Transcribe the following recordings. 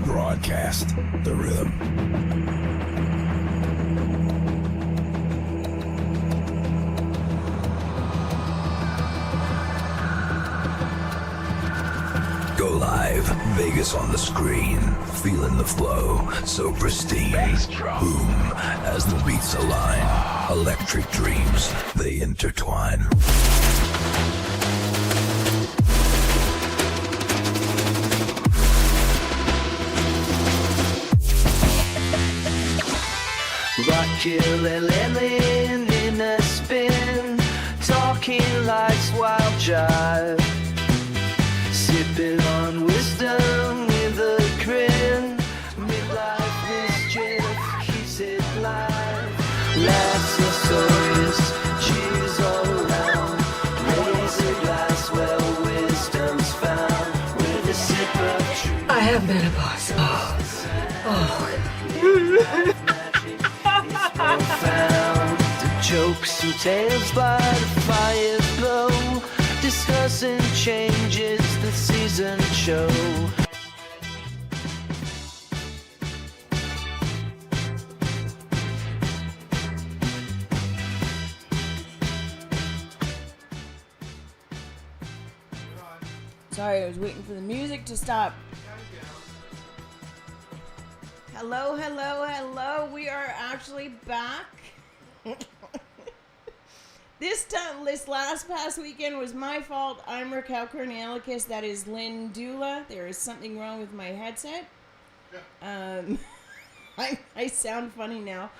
Broadcast the rhythm. Go live, Vegas on the screen, feeling the flow, so pristine. Boom, as the beats align, electric dreams, they intertwine. Killing in a spin, talking life's wild jive, sipping on wisdom with a grin. Midlife mischief keeps it live. Laughs and stories, cheers all around. Raise a glass where wisdom's found. With a sip of truth. I have menopause. Profound. The jokes and tales by the fire's glow, discussing changes the season show. Sorry, I was waiting for the music to stop. Hello, hello, hello. We are actually back. This past weekend was my fault. I'm Raquel Cornelicus. That is Lynn Dula. There is something wrong with my headset. I sound funny now.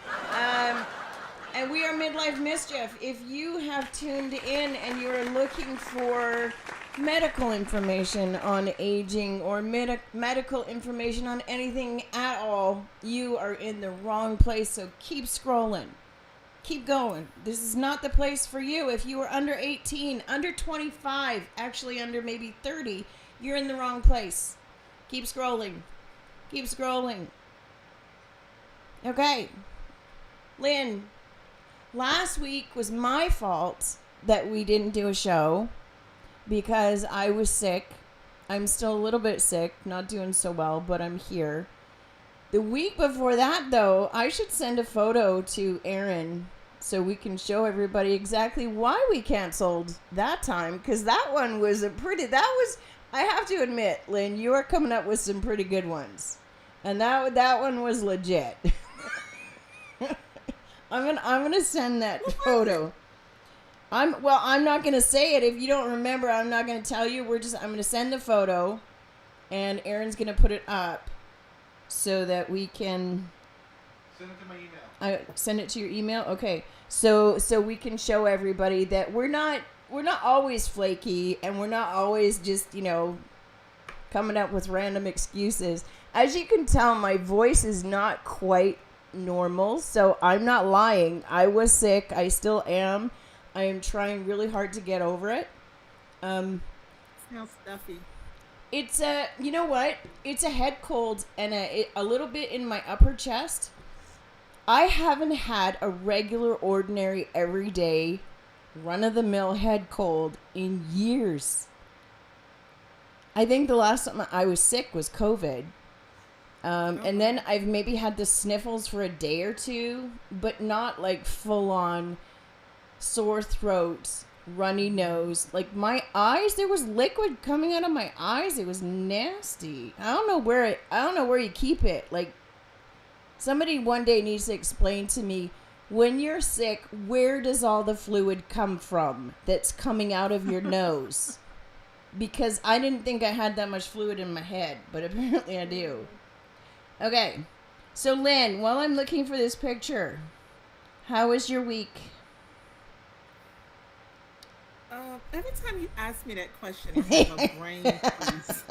And we are Midlife Mischief. If you have tuned in and you're looking for medical information on aging or medical information on anything at all, you are in the wrong place. So keep scrolling. Keep going. This is not the place for you. If you are under 18, under 25, actually under maybe 30, you're in the wrong place. Keep scrolling. Keep scrolling. Okay. Lynn, last week was my fault that we didn't do a show because I was sick. I'm still a little bit sick, not doing so well, but I'm here. The week before that, though, I should send a photo to Aaron so we can show everybody exactly why we canceled that time, because that one was I have to admit, Lynn, you are coming up with some pretty good ones. And that one was legit. I'm gonna send that photo. I'm not gonna say it. If you don't remember, I'm not gonna tell you. I'm gonna send the photo, and Aaron's gonna put it up so that we can send it to my email. I send it to your email. Okay, so we can show everybody that we're not always flaky, and we're not always just coming up with random excuses. As you can tell, my voice is not quite normal, so I'm not lying. I was sick. I still am. I am trying really hard to get over it. Smells stuffy. It's you know what? It's a head cold and a little bit in my upper chest. I haven't had a regular, ordinary, everyday, run-of-the-mill head cold in years. I think the last time I was sick was COVID. And then I've maybe had the sniffles for a day or two, but not like full-on sore throat, runny nose. Like my eyes, there was liquid coming out of my eyes. It was nasty. I don't know where you keep it. Like somebody one day needs to explain to me, when you're sick, where does all the fluid come from that's coming out of your nose? Because I didn't think I had that much fluid in my head, but apparently I do. Okay, so Lynn, while I'm looking for this picture, how was your week? Every time you ask me that question, I have a brain freeze.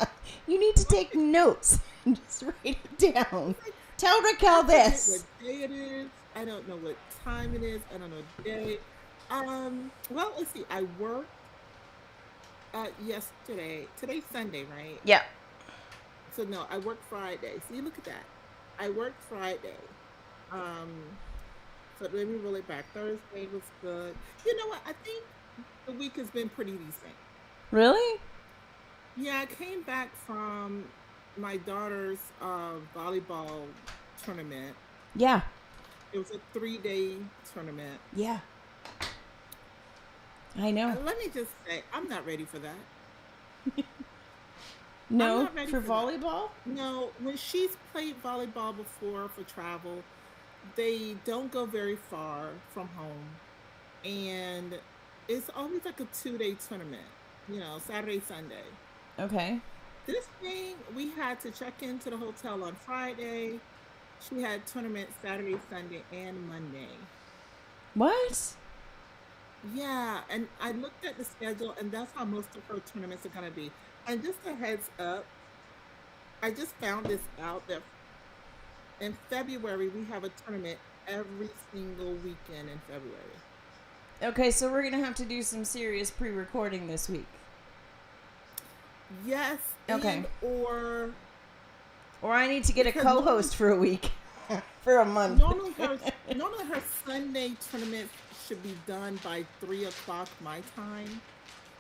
You need to take notes and just write it down. Tell Raquel this. What day it is. I don't know what time it is. I don't know the day. Well, let's see. I work Yesterday. Today's Sunday, right? Yeah. So no, I work Friday. See, look at that. I worked Friday. Um, so let me roll it back. Thursday was good. You know what? I think the week has been pretty decent. Really? Yeah, I came back from my daughter's volleyball tournament. Yeah. It was a 3-day tournament. Yeah. I know. Let me just say, I'm not ready for that. No, not ready for for that. volleyball? No, when she's played volleyball before for travel, they don't go very far from home. And it's always like a 2-day tournament, Saturday, Sunday. Okay. This thing, we had to check into the hotel on Friday. She had tournament Saturday, Sunday, and Monday. What? Yeah, and I looked at the schedule, and that's how most of her tournaments are going to be. And just a heads up, I just found this out that in February, we have a tournament every single weekend in February. Okay, so we're going to have to do some serious pre-recording this week. Yes, Okay. or Or I need to get a because co-host for a week. For a month. normally her Sunday tournament should be done by 3 o'clock my time.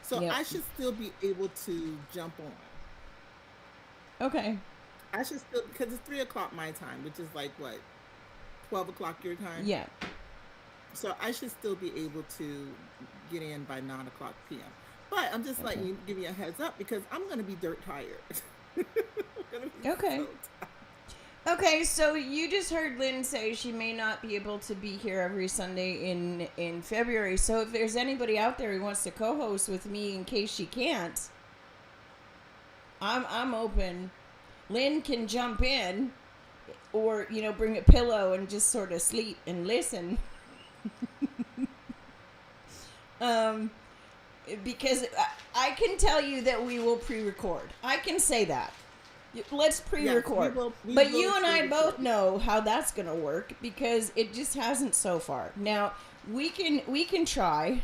So Yep. I should still be able to jump on. Okay. I should still, because it's 3 o'clock my time, which is like what, 12 o'clock your time. Yeah. So I should still be able to get in by 9 o'clock p.m. But I'm just letting you, give you a heads up because I'm gonna be dirt tired. I'm gonna be Okay. so tired. Okay, so you just heard Lynn say she may not be able to be here every Sunday in February. So if there's anybody out there who wants to co-host with me in case she can't, I'm open. Lynn can jump in, or bring a pillow and just sort of sleep and listen. Because I can tell you that we will pre-record. I can say that. Let's pre-record. Yes, we but will you and I pre-record. both know how that's going to work because it just hasn't so far. Now, we can try.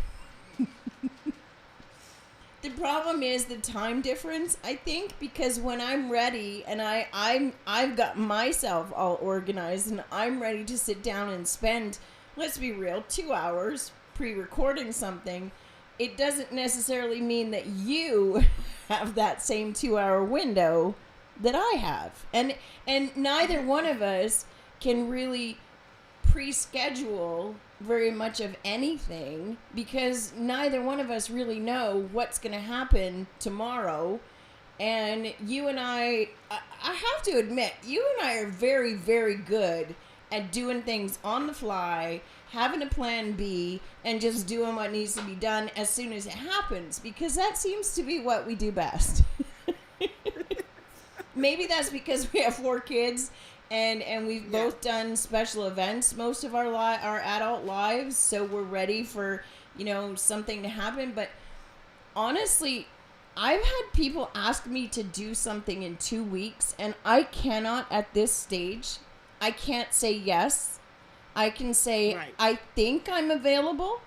The problem is the time difference, I think, because when I'm ready and I've got myself all organized and I'm ready to sit down and spend, let's be real, 2 hours pre-recording something, it doesn't necessarily mean that you have that same 2-hour window that I have. And neither one of us can really pre-schedule very much of anything because neither one of us really know what's going to happen tomorrow. And you and I have to admit, you and I are very, very good at doing things on the fly, having a plan B, and just doing what needs to be done as soon as it happens, because that seems to be what we do best. Maybe that's because we have 4 kids and we've both done special events most of our adult lives, so we're ready for, something to happen. But honestly, I've had people ask me to do something in 2 weeks, and I cannot at this stage. I can't say yes. I can say, Right. I think I'm available.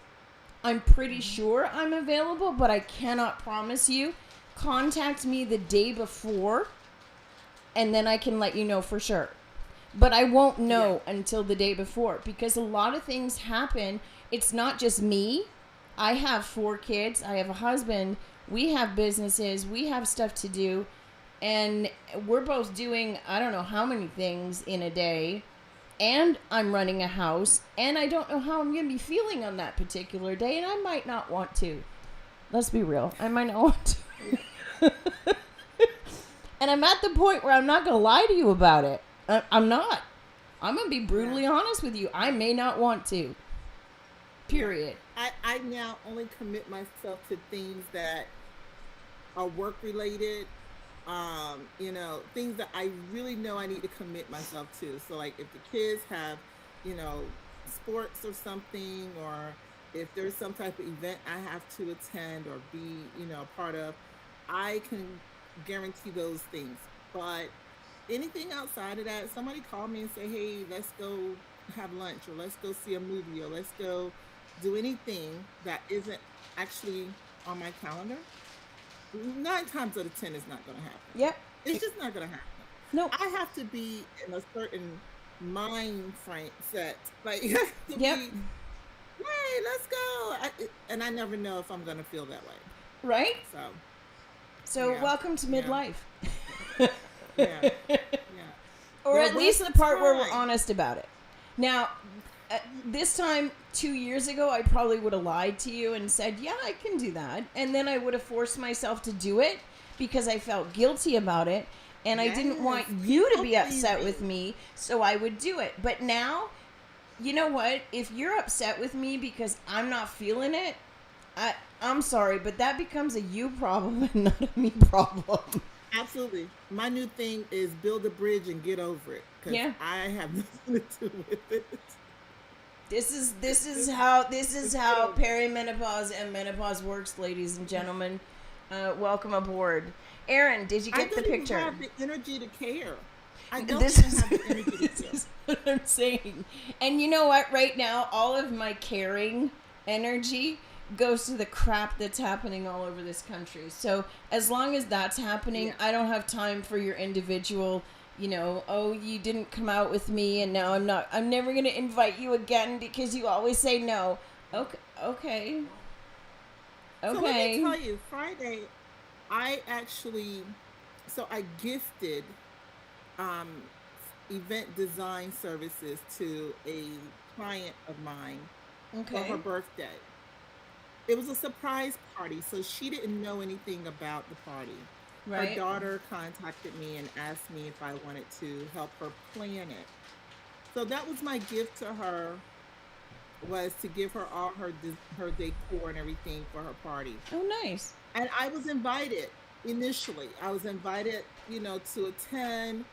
I'm pretty sure I'm available, but I cannot promise you. Contact me the day before, and then I can let you know for sure. But I won't know until the day before because a lot of things happen. It's not just me. I have 4 kids. I have a husband. We have businesses. We have stuff to do. And we're both doing, I don't know how many things in a day. And I'm running a house. And I don't know how I'm going to be feeling on that particular day. And I might not want to. Let's be real. I might not want to. And I'm at the point where I'm not going to lie to you about it. I'm not. I'm going to be brutally honest with you. I may not want to. Period. I now only commit myself to things that are work related, things that I really know I need to commit myself to. So like if the kids have, sports or something, or if there's some type of event I have to attend or be, a part of, I can guarantee those things. But anything outside of that, somebody call me and say, hey, let's go have lunch, or let's go see a movie, or let's go do anything that isn't actually on my calendar, 9 times out of 10 it's not going to happen. Yep. It's just not going to happen. Nope. I have to be in a certain mind frame set. Like, to Yep. be, hey, let's go. And I never know if I'm going to feel that way. Right? So yeah. welcome to Yeah. midlife. Yeah. Yeah. Or There at least was the a part where we're time. honest about it. Now, this time 2 years ago, I probably would have lied to you and said, yeah, I can do that. And then I would have forced myself to do it because I felt guilty about it. And I didn't want Yes, you to be people upset pleasing. with me, so I would do it. But now, you know what? If you're upset with me because I'm not feeling it, I'm sorry, but that becomes a you problem and not a me problem. Absolutely. My new thing is build a bridge and get over it. Because Yeah. I have nothing to do with it. This is how perimenopause and menopause works, ladies and gentlemen. Welcome aboard. Aaron, did you I get the don't even picture? have the energy to care. I don't This even is, have the energy to this care. is what I'm saying. And you know what? Right now, all of my caring energy goes to the crap that's happening all over this country. So as long as that's happening, Yeah. I don't have time for your individual, oh, you didn't come out with me and now I'm never going to invite you again because you always say no. Okay. So let me tell you, Friday, I gifted um, event design services to a client of mine for her Okay. birthday. It was a surprise party, so she didn't know anything about the party. Her Right. daughter contacted me and asked me if I wanted to help her plan it. So that was my gift to her, was to give her all her decor and everything for her party. Oh, nice. And I was invited initially. I was invited, to attend,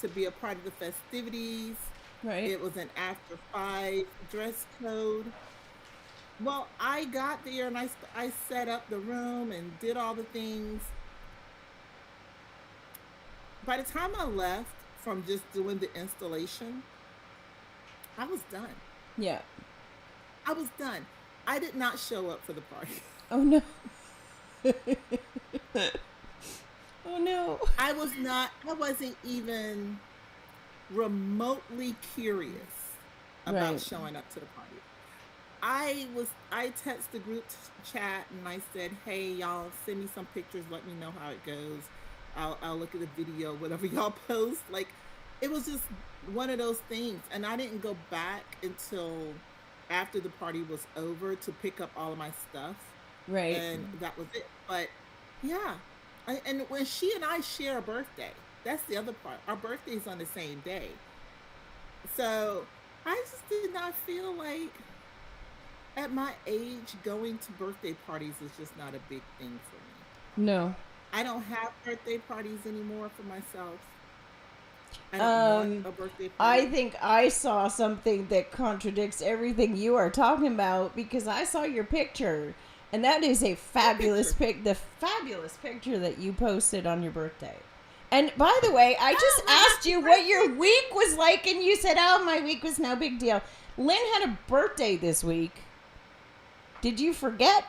to be a part of the festivities. Right. It was an after 5 dress code. Well, I got there and I set up the room and did all the things. By the time I left from just doing the installation, I was done. Yeah. I was done. I did not show up for the party. Oh, no. Oh, no. I wasn't even remotely curious about Right. showing up to the party. I texted the group chat and I said, hey, y'all, send me some pictures. Let me know how it goes. I'll look at the video, whatever y'all post. Like, it was just one of those things. And I didn't go back until after the party was over to pick up all of my stuff. Right. And that was it. But yeah. And when she and I share a birthday, that's the other part. Our birthday's on the same day. So I just did not feel like at my age going to birthday parties is just not a big thing for me. No. I don't have birthday parties anymore for myself. I don't want a birthday party. I think I saw something that contradicts everything you are talking about because I saw your picture, and that is a fabulous the fabulous picture that you posted on your birthday. And by the way, I just asked you what your week was like, and you said, "Oh, my week was no big deal." Lynn had a birthday this week. Did you forget?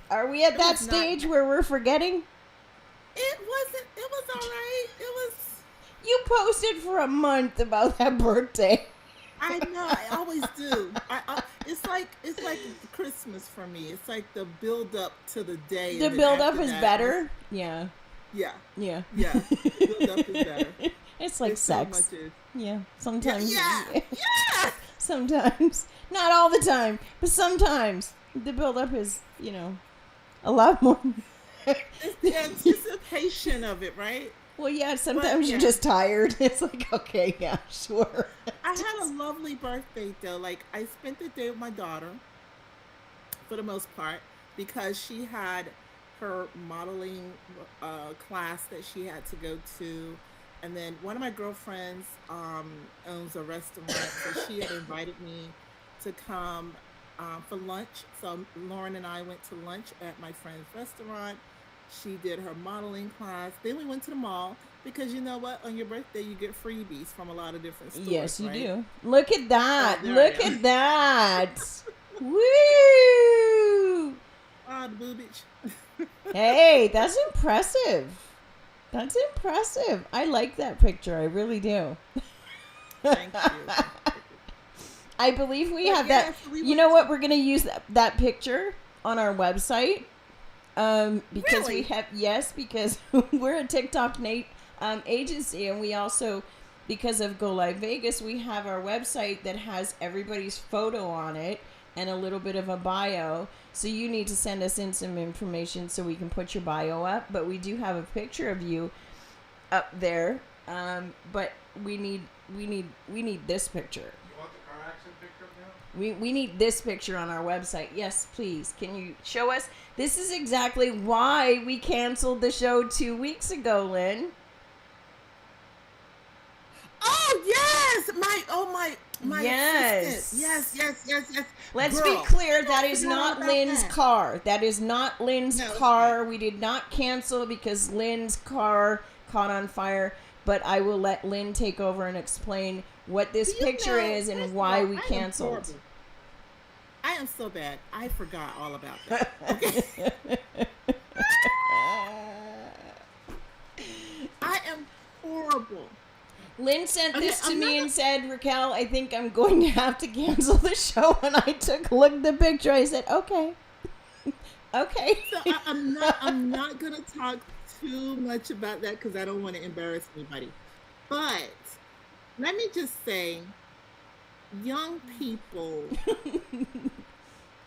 Are we at that was not- stage where we're forgetting? It was all right. It was, You posted for a month about that birthday. I know, I always do. It's like Christmas for me. It's like the build up to the day. The and then build up after is that, better. Yeah. Yeah, Yeah. yeah. The build up is better. It's like It so sex. much is. Yeah. Sometimes. Yeah. Yeah. Sometimes. Not all the time, but sometimes the build up is, a lot more. It's the anticipation of it, right? Well, yeah, sometimes yeah. you're just tired. It's like, okay, yeah, sure. I had a lovely birthday though. Like, I spent the day with my daughter for the most part because she had her modeling class that she had to go to. And then one of my girlfriends owns a restaurant, so she had invited me to come for lunch. So Lauren and I went to lunch at my friend's restaurant. She did her modeling class. Then we went to the mall because you know what? On your birthday, you get freebies from a lot of different stores. Yes, you right? do. Look at that. Oh, there Look I am. at that. Woo! Ah, the boobage. Hey, that's impressive. That's impressive. I like that picture. I really do. Thank you. I believe we But have yeah, that. so we You went know to- what? We're going to use that picture on our website. Because Really? we have, yes, because we're a TikTok agency, and we also, because of Go Live Vegas, we have our website that has everybody's photo on it and a little bit of a bio. So you need to send us in some information so we can put your bio up. But we do have a picture of you up there. But we need this picture. You want the car accident picture now? We need this picture on our website. Yes, please. Can you show us? This is exactly why we canceled the show 2 weeks ago, Lynn. Oh yes, my Yes. assistant. Yes. Let's Girl, be clear, that I is forgot not about Lynn's that. car. That is not Lynn's No, it's car. not. We did not cancel because Lynn's car caught on fire. But I will let Lynn take over and explain what this Do you picture know, is first and of why all, we I am canceled. horrible. I am so bad. I forgot all about that. Okay. I am horrible. Lynn sent Okay, this to I'm me not- and said, Raquel, I think I'm going to have to cancel the show. And I took a look at the picture. I said, okay. Okay. So I'm not gonna talk too much about that because I don't want to embarrass anybody. But let me just say, young people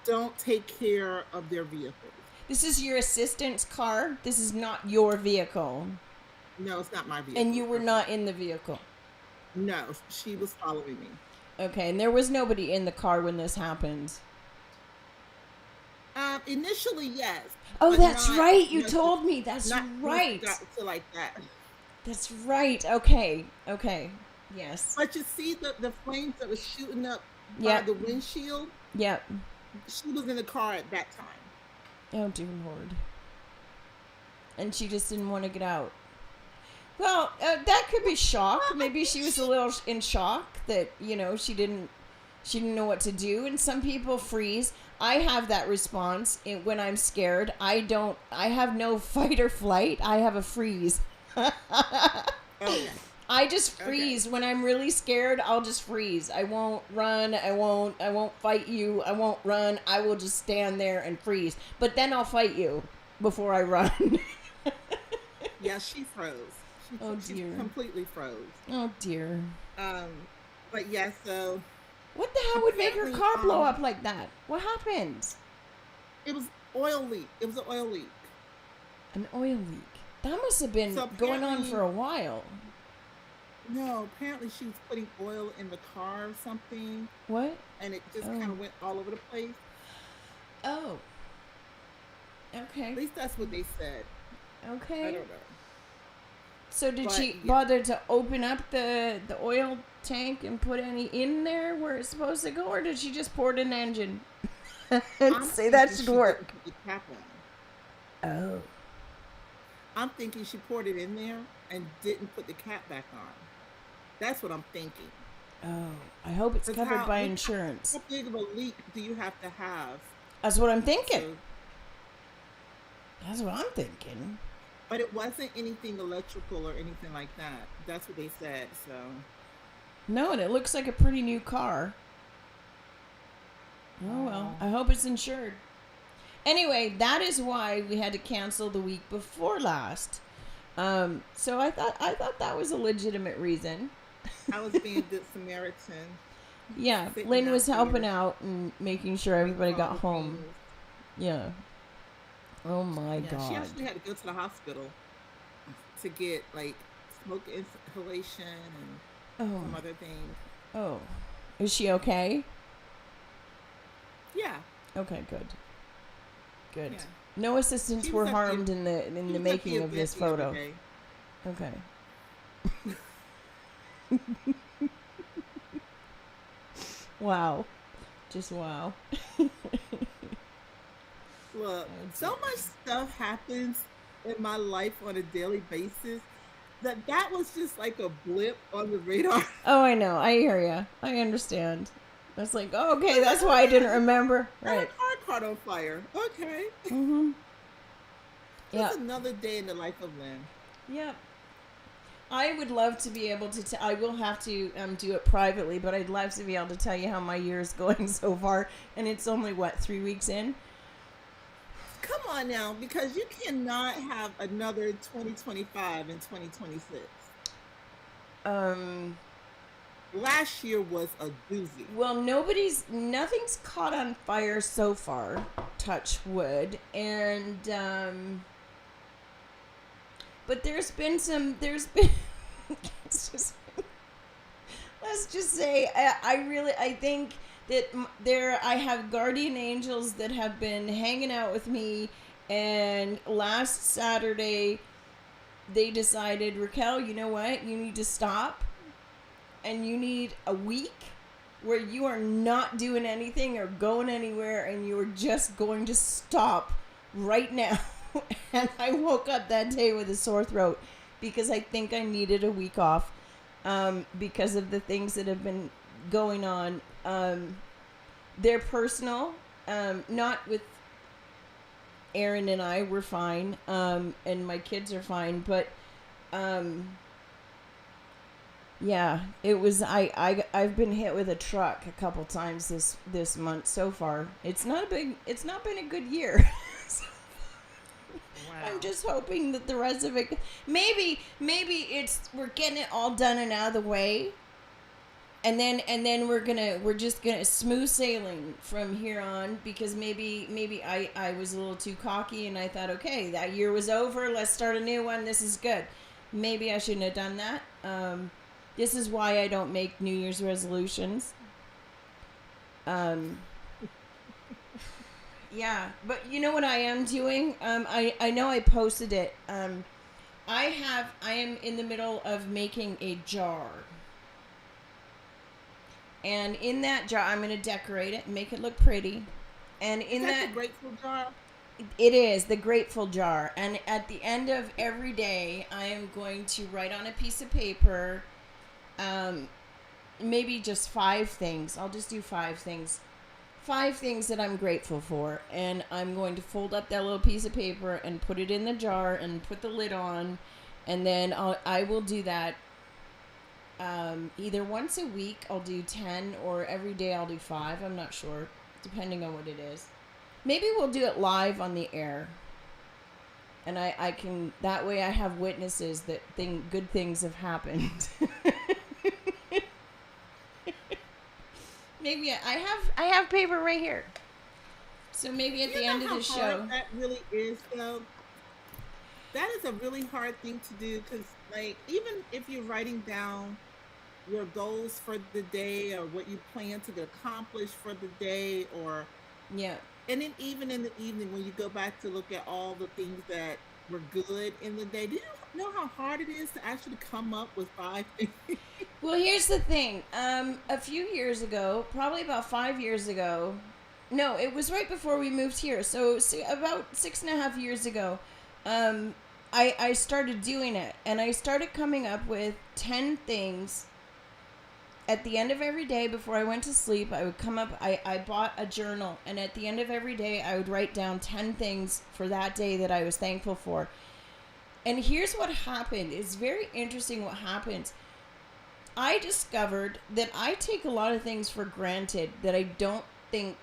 don't take care of their vehicles. This is your assistant's car. This is not your vehicle. No, it's not my vehicle. And you were not in the vehicle. No, she was following me. Okay. And there was nobody in the car when this happened. Initially, yes. Oh, but that's not right. You necess- told me. That's not right. got to like that. That's right. Okay. Okay. Yes. But you see the flames that was shooting up Yep. by the windshield. Yep. She was in the car at that time. Oh, dear Lord. And she just didn't want to get out. Well, that could be shock. Maybe she was a little in shock that, she didn't know what to do. And some people freeze. I have that response when I'm scared. I have no fight or flight. I have a freeze. Okay. I just freeze. When I'm really scared, I'll just freeze. I won't run. I won't fight you. I won't run. I will just stand there and freeze. But then I'll fight you before I run. Yeah, she froze. Oh, She dear. completely froze. Oh dear. But yeah, so What the hell would make her Apparently, car blow up like that? What happened? it was oil leak. It was an oil leak. An oil leak. That must have been So going on apparently- for a while. No, apparently she was putting oil in the car or something, What? and it just Oh. kind of went all over the place. Oh. At Okay. least that's what they said. I Okay. don't know. So did But, she yeah. bother to open up the oil tank and put any in there where it's supposed to go, or did she just pour it in the engine? I'm Say that thinking should she work. didn't put the cap on. Oh. I'm thinking she poured it in there and didn't put the cap back on. That's what I'm thinking. Oh. I hope it's 'Cause covered how- by look- insurance. How big of a leak do you have to have? That's what I'm thinking. So, That's what I'm thinking. but it wasn't anything electrical or anything like that. That's what they said. So No, and it looks like a pretty new car. Oh well, I hope it's insured. Anyway, that is why we had to cancel the week before last. So I thought that was a legitimate reason. I was being a good Samaritan. Yeah, Sitting Lynn out was helping here. out and making sure everybody all got the home. things. Yeah. Oh my Yeah, she god. actually had to go to the hospital to get like smoke inhalation and some Oh. other things. Oh. Is she okay? Yeah. Okay, good. Good. Yeah. No assistants She were was at the- harmed in the She the was at making of event this the other photo. day. Okay. Wow. Just wow. Look, so much stuff happens in my life on a daily basis that was just like a blip on the radar. Oh, I know. I hear ya. I understand. It's like, oh, okay, that's why I didn't remember. My Right. car caught on fire. Okay. Mm-hmm. Yeah. Just another day in the life of Lynn. Yeah. I would love to be able to. I will have to do it privately, but I'd love to be able to tell you how my year is going so far. And it's only, 3 weeks in? Come on now, because you cannot have another 2025 and 2026. Last year was a doozy. Well, nothing's caught on fire so far, touch wood, and but there's been let's just say I think that I have guardian angels that have been hanging out with me, and last Saturday they decided, Raquel, you know what, you need to stop. And you need a week where you are not doing anything or going anywhere, and you are just going to stop right now. And I woke up that day with a sore throat because I think I needed a week off because of the things that have been going on. They're personal, not with Aaron and I. We're fine, and my kids are fine, but yeah, it was. I've been hit with a truck a couple times this month so far. It's not been a good year. Wow. I'm just hoping that the rest of it, maybe we're getting it all done and out of the way, and then we're just gonna smooth sailing from here on, because maybe I was a little too cocky and I thought, okay, that year was over, let's start a new one. This is good. Maybe I shouldn't have done that. This is why I don't make New Year's resolutions. Yeah, but you know what I am doing? I know I posted it. I am in the middle of making a jar. And in that jar, I'm going to decorate it and make it look pretty. And in the grateful jar? It is the grateful jar. And at the end of every day, I am going to write on a piece of paper, maybe just 5 things. I'll just do 5 things. 5 things that I'm grateful for, and I'm going to fold up that little piece of paper and put it in the jar and put the lid on, and then I will do that either once a week. I'll do 10, or every day I'll do 5. I'm not sure, depending on what it is. Maybe we'll do it live on the air, and I can, that way I have witnesses that good things have happened. Maybe I have paper right here. So maybe at the end of the show. That really is, though. That is a really hard thing to do, because, like, even if you're writing down your goals for the day or what you plan to accomplish for the day, or yeah, and then even in the evening when you go back to look at all the things that were good in the day, do you know how hard it is to actually come up with 5 things? Well, here's the thing. A few years ago, probably about 5 years ago, no, it was right before we moved here. So about 6.5 years ago, I started doing it, and I started coming up with 10 things. At the end of every day before I went to sleep, I would come up, I bought a journal, and at the end of every day, I would write down 10 things for that day that I was thankful for. And here's what happened. It's very interesting what happens. I discovered that I take a lot of things for granted that I didn't think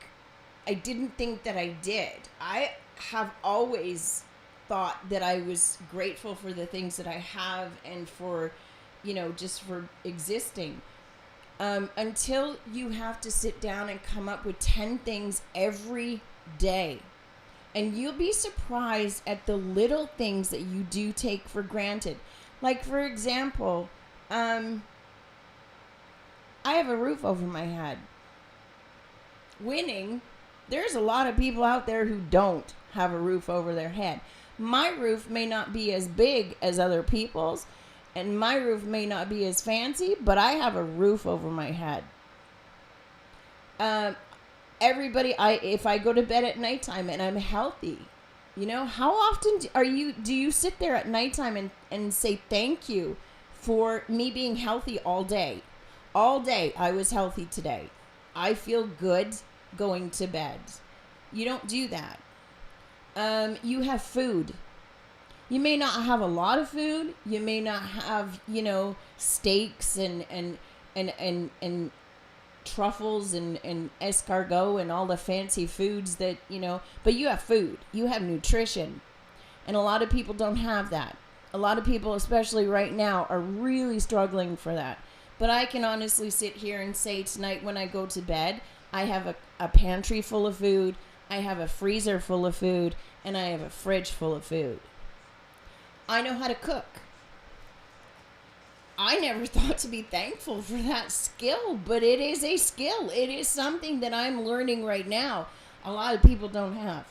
that I did. I have always thought that I was grateful for the things that I have, and for, just for existing. Until you have to sit down and come up with 10 things every day. And you'll be surprised at the little things that you do take for granted. Like, for example, I have a roof over my head. Winning, there's a lot of people out there who don't have a roof over their head. My roof may not be as big as other people's, and my roof may not be as fancy, but I have a roof over my head. Everybody, if I go to bed at nighttime and I'm healthy, how often do you sit there at nighttime and say thank you for me being healthy all day? All day I was healthy today. I feel good going to bed. You don't do that. You have food. You may not have a lot of food. You may not have, steaks and truffles and escargot and all the fancy foods that, but you have food. You have nutrition. And a lot of people don't have that. A lot of people, especially right now, are really struggling for that. But I can honestly sit here and say tonight when I go to bed, I have a pantry full of food, I have a freezer full of food, and I have a fridge full of food. I know how to cook. I never thought to be thankful for that skill, but it is a skill. It is something that I'm learning right now. A lot of people don't have.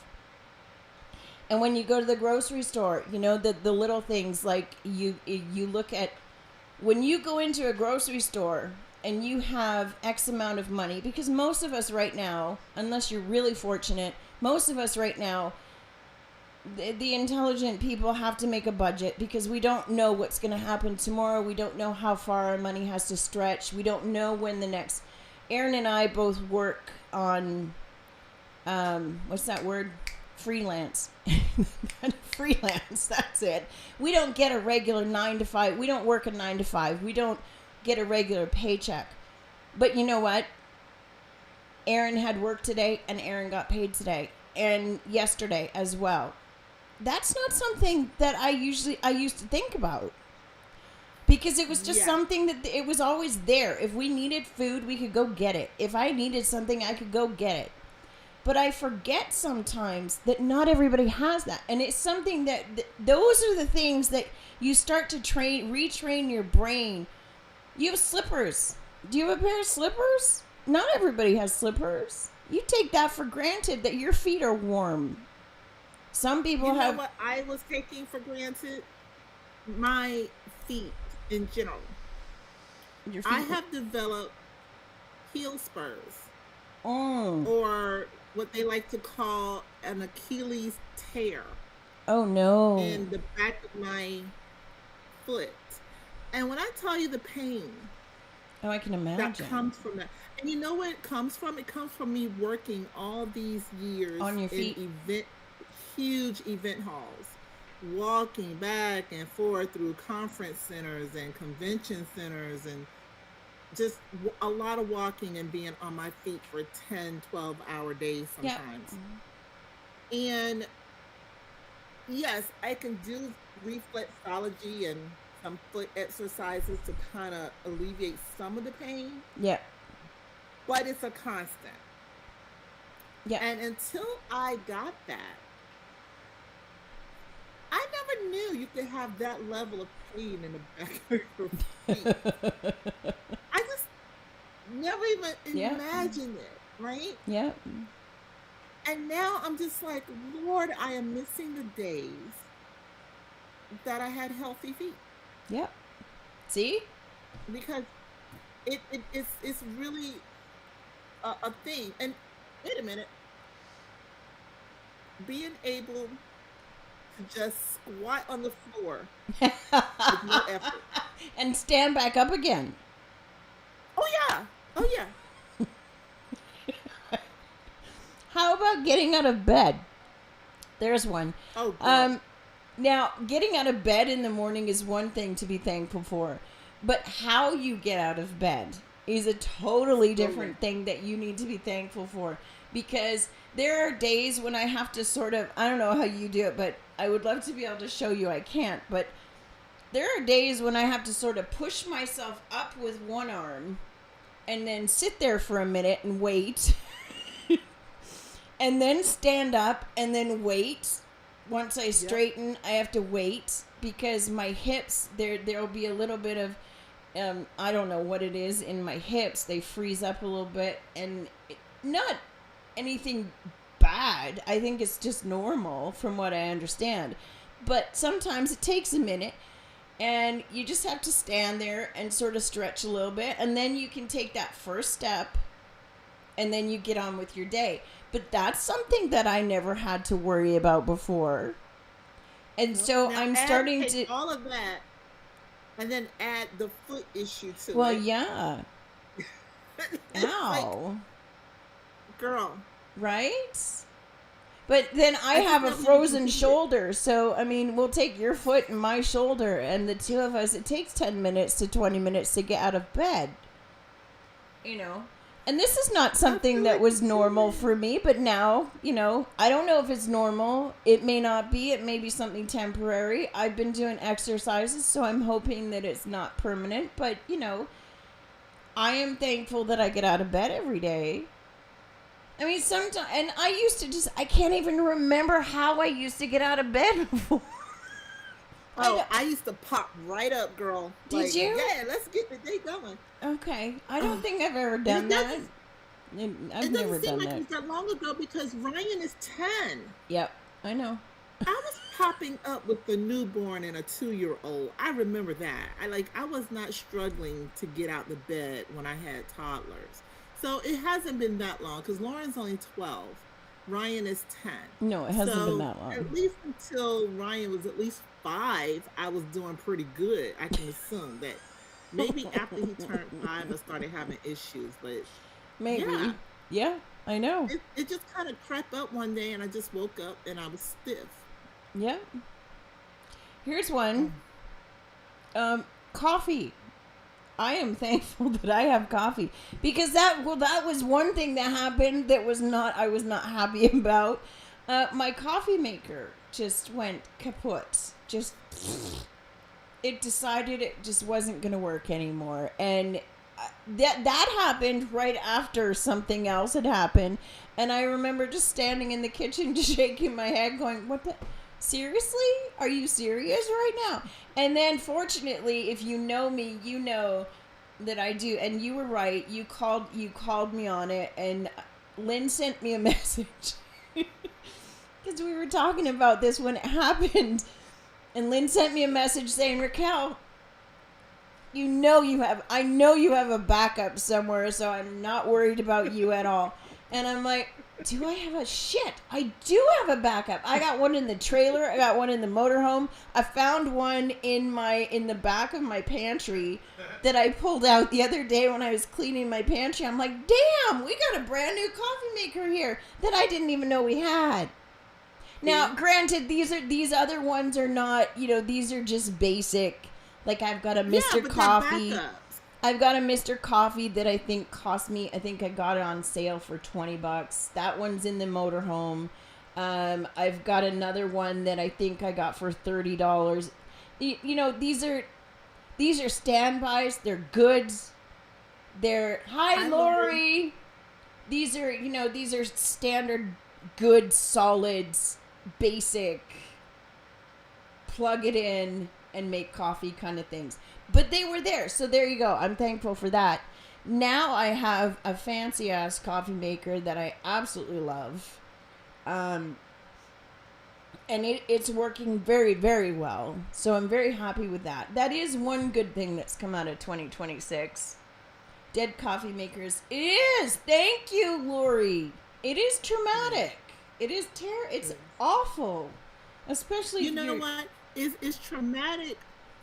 And when you go to the grocery store, the little things like you look at, when you go into a grocery store and you have X amount of money, because most of us right now, unless you're really fortunate, most of us right now, the intelligent people have to make a budget because we don't know what's going to happen tomorrow. We don't know how far our money has to stretch. We don't know when the next... Aaron and I both work on, what's that word? Freelance. Freelance, that's it. We don't get a regular 9 to 5. We don't work a 9 to 5. We don't get a regular paycheck. But you know what? Aaron had work today and Aaron got paid today and yesterday as well. That's not something that I used to think about because it was just something that it was always there. If we needed food, we could go get it. If I needed something, I could go get it. But I forget sometimes that not everybody has that. And it's something that those are the things that you start to retrain your brain. You have slippers. Do you have a pair of slippers? Not everybody has slippers. You take that for granted that your feet are warm. Some people have... You know what I was taking for granted? My feet in general. Your feet I have developed heel spurs. Oh. Or what they like to call an Achilles tear. Oh, no. In the back of my foot. And when I tell you the pain... Oh, I can imagine. That comes from that. And you know where it comes from? It comes from me working all these years on your feet. In huge event halls, walking back and forth through conference centers and convention centers and just a lot of walking and being on my feet for 10, 12-hour days sometimes. Yep. And yes, I can do reflexology and some foot exercises to kind of alleviate some of the pain. Yeah. But it's a constant. Yeah. And until I got that, I never knew you could have that level of pain in the back of your feet. I just never even imagined it, right? Yeah. And now I'm just like, Lord, I am missing the days that I had healthy feet. Yep. See? Because it's really a thing. And wait a minute. Being able to just squat on the floor with no effort. And stand back up again. Oh, yeah. Oh, yeah. How about getting out of bed? There's one. Oh, God. Now, getting out of bed in the morning is one thing to be thankful for, but how you get out of bed is a totally different thing that you need to be thankful for, because there are days when I have to sort of, I don't know how you do it, but I would love to be able to show you. I can't, but there are days when I have to sort of push myself up with one arm and then sit there for a minute and wait and then stand up and then wait. Once I straighten, I have to wait because my hips, there'll be a little bit of, I don't know what it is in my hips. They freeze up a little bit, and not anything bad. I think it's just normal from what I understand. But sometimes it takes a minute, and you just have to stand there and sort of stretch a little bit, and then you can take that first step, and then you get on with your day. But that's something that I never had to worry about before. And so now I'm starting to... all of that, and then add the foot issue to it. Well, yeah. Ow. Like, girl. Right? But then I just have a don't wanna frozen do it. shoulder, so I mean, we'll take your foot and my shoulder, and the two of us. It takes 10 minutes to 20 minutes to get out of bed. You know, and this is not something that was normal for me, but now, you know, I don't know if it's normal. It may not be. It may be something temporary. I've been doing exercises, so I'm hoping that it's not permanent. But you know, I am thankful that I get out of bed every day. I mean, sometimes, and I used to I can't even remember how I used to get out of bed before. Oh, I used to pop right up, girl. Did you? Yeah, let's get the day going. Okay. I don't think I've ever done that. I've It never doesn't seem done like that. it was that long ago because Ryan is 10. Yep, I know. I was popping up with the newborn and a 2-year-old. I remember that. I was not struggling to get out the bed when I had toddlers. So it hasn't been that long because Lauren's only 12. Ryan is 10. No, it hasn't So been that long. at least until Ryan was at least 5, I was doing pretty good. I can assume that maybe after he turned 5, I started having issues. But Maybe. Yeah, I know. it just kind of crept up one day and I just woke up and I was stiff. Yeah. Here's one. Coffee. I am thankful that I have coffee because that was one thing that happened that I was not happy about. My coffee maker just went kaput. It decided it just wasn't going to work anymore. And that happened right after something else had happened. And I remember just standing in the kitchen, just shaking my head going, what the... Seriously? Are you serious right now? And then fortunately, if you know me, you know that I do. And you were right. You called me on it, and Lynn sent me a message. Because we were talking about this when it happened. And Lynn sent me a message saying, Raquel, I know you have a backup somewhere, so I'm not worried about you at all. And I'm like, do I have I do have a backup. I got one in the trailer. I got one in the motorhome. I found one in the back of my pantry that I pulled out the other day when I was cleaning my pantry. I'm like, damn, we got a brand new coffee maker here that I didn't even know we had. Now, granted, these other ones are not, these are just basic. Like I've got a Mr. Coffee. I've got a Mr. Coffee that I think cost me, I think I got it on sale for $20. That one's in the motorhome. I've got another one that I think I got for $30. These are standbys. They're goods. They're, hi, Lori. These are standard, good, solids, basic, plug it in and make coffee kind of things. But they were there, so there you go. I'm thankful for that. Now I have a fancy-ass coffee maker that I absolutely love. And it's working very, very well. So I'm very happy with that. That is one good thing that's come out of 2026. Dead coffee makers. It is! Thank you, Lori. It is traumatic. It is it's awful. Especially You know what? It's traumatic.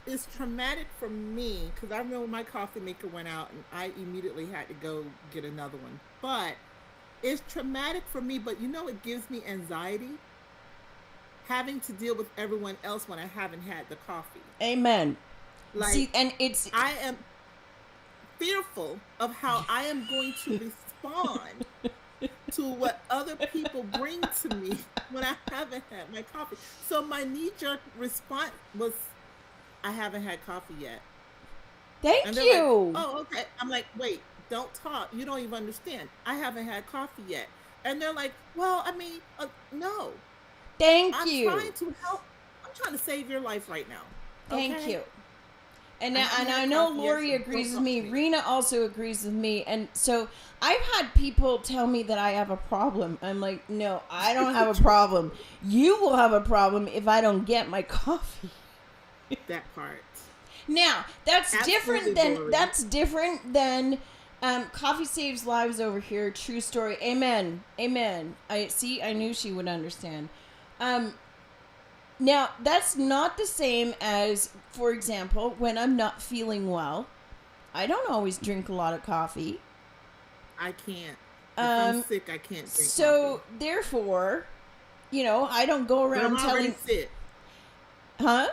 It's traumatic for me because I remember my coffee maker went out and I immediately had to go get another one. But it's traumatic for me, but it gives me anxiety having to deal with everyone else when I haven't had the coffee. Amen. Like, and I am fearful of how I am going to respond to what other people bring to me when I haven't had my coffee. So my knee-jerk response was, I haven't had coffee yet. Thank you. Like, oh, okay. I'm like, wait, don't talk. You don't even understand. I haven't had coffee yet. And they're like, well, I mean, no. Thank you. I'm trying to help. I'm trying to save your life right now. Thank you. And I know Lori agrees with me. Rena also agrees with me. And so I've had people tell me that I have a problem. I'm like, no, I don't have a problem. You will have a problem if I don't get my coffee. That part. Now, that's Absolutely, different than coffee saves lives over here. True story. Amen. I knew she would understand. Now, that's not the same as, for example, when I'm not feeling well. I don't always drink a lot of coffee. I can't. If I'm sick, I can't drink so, coffee. therefore, I don't go But around I'm already telling. sick. Huh?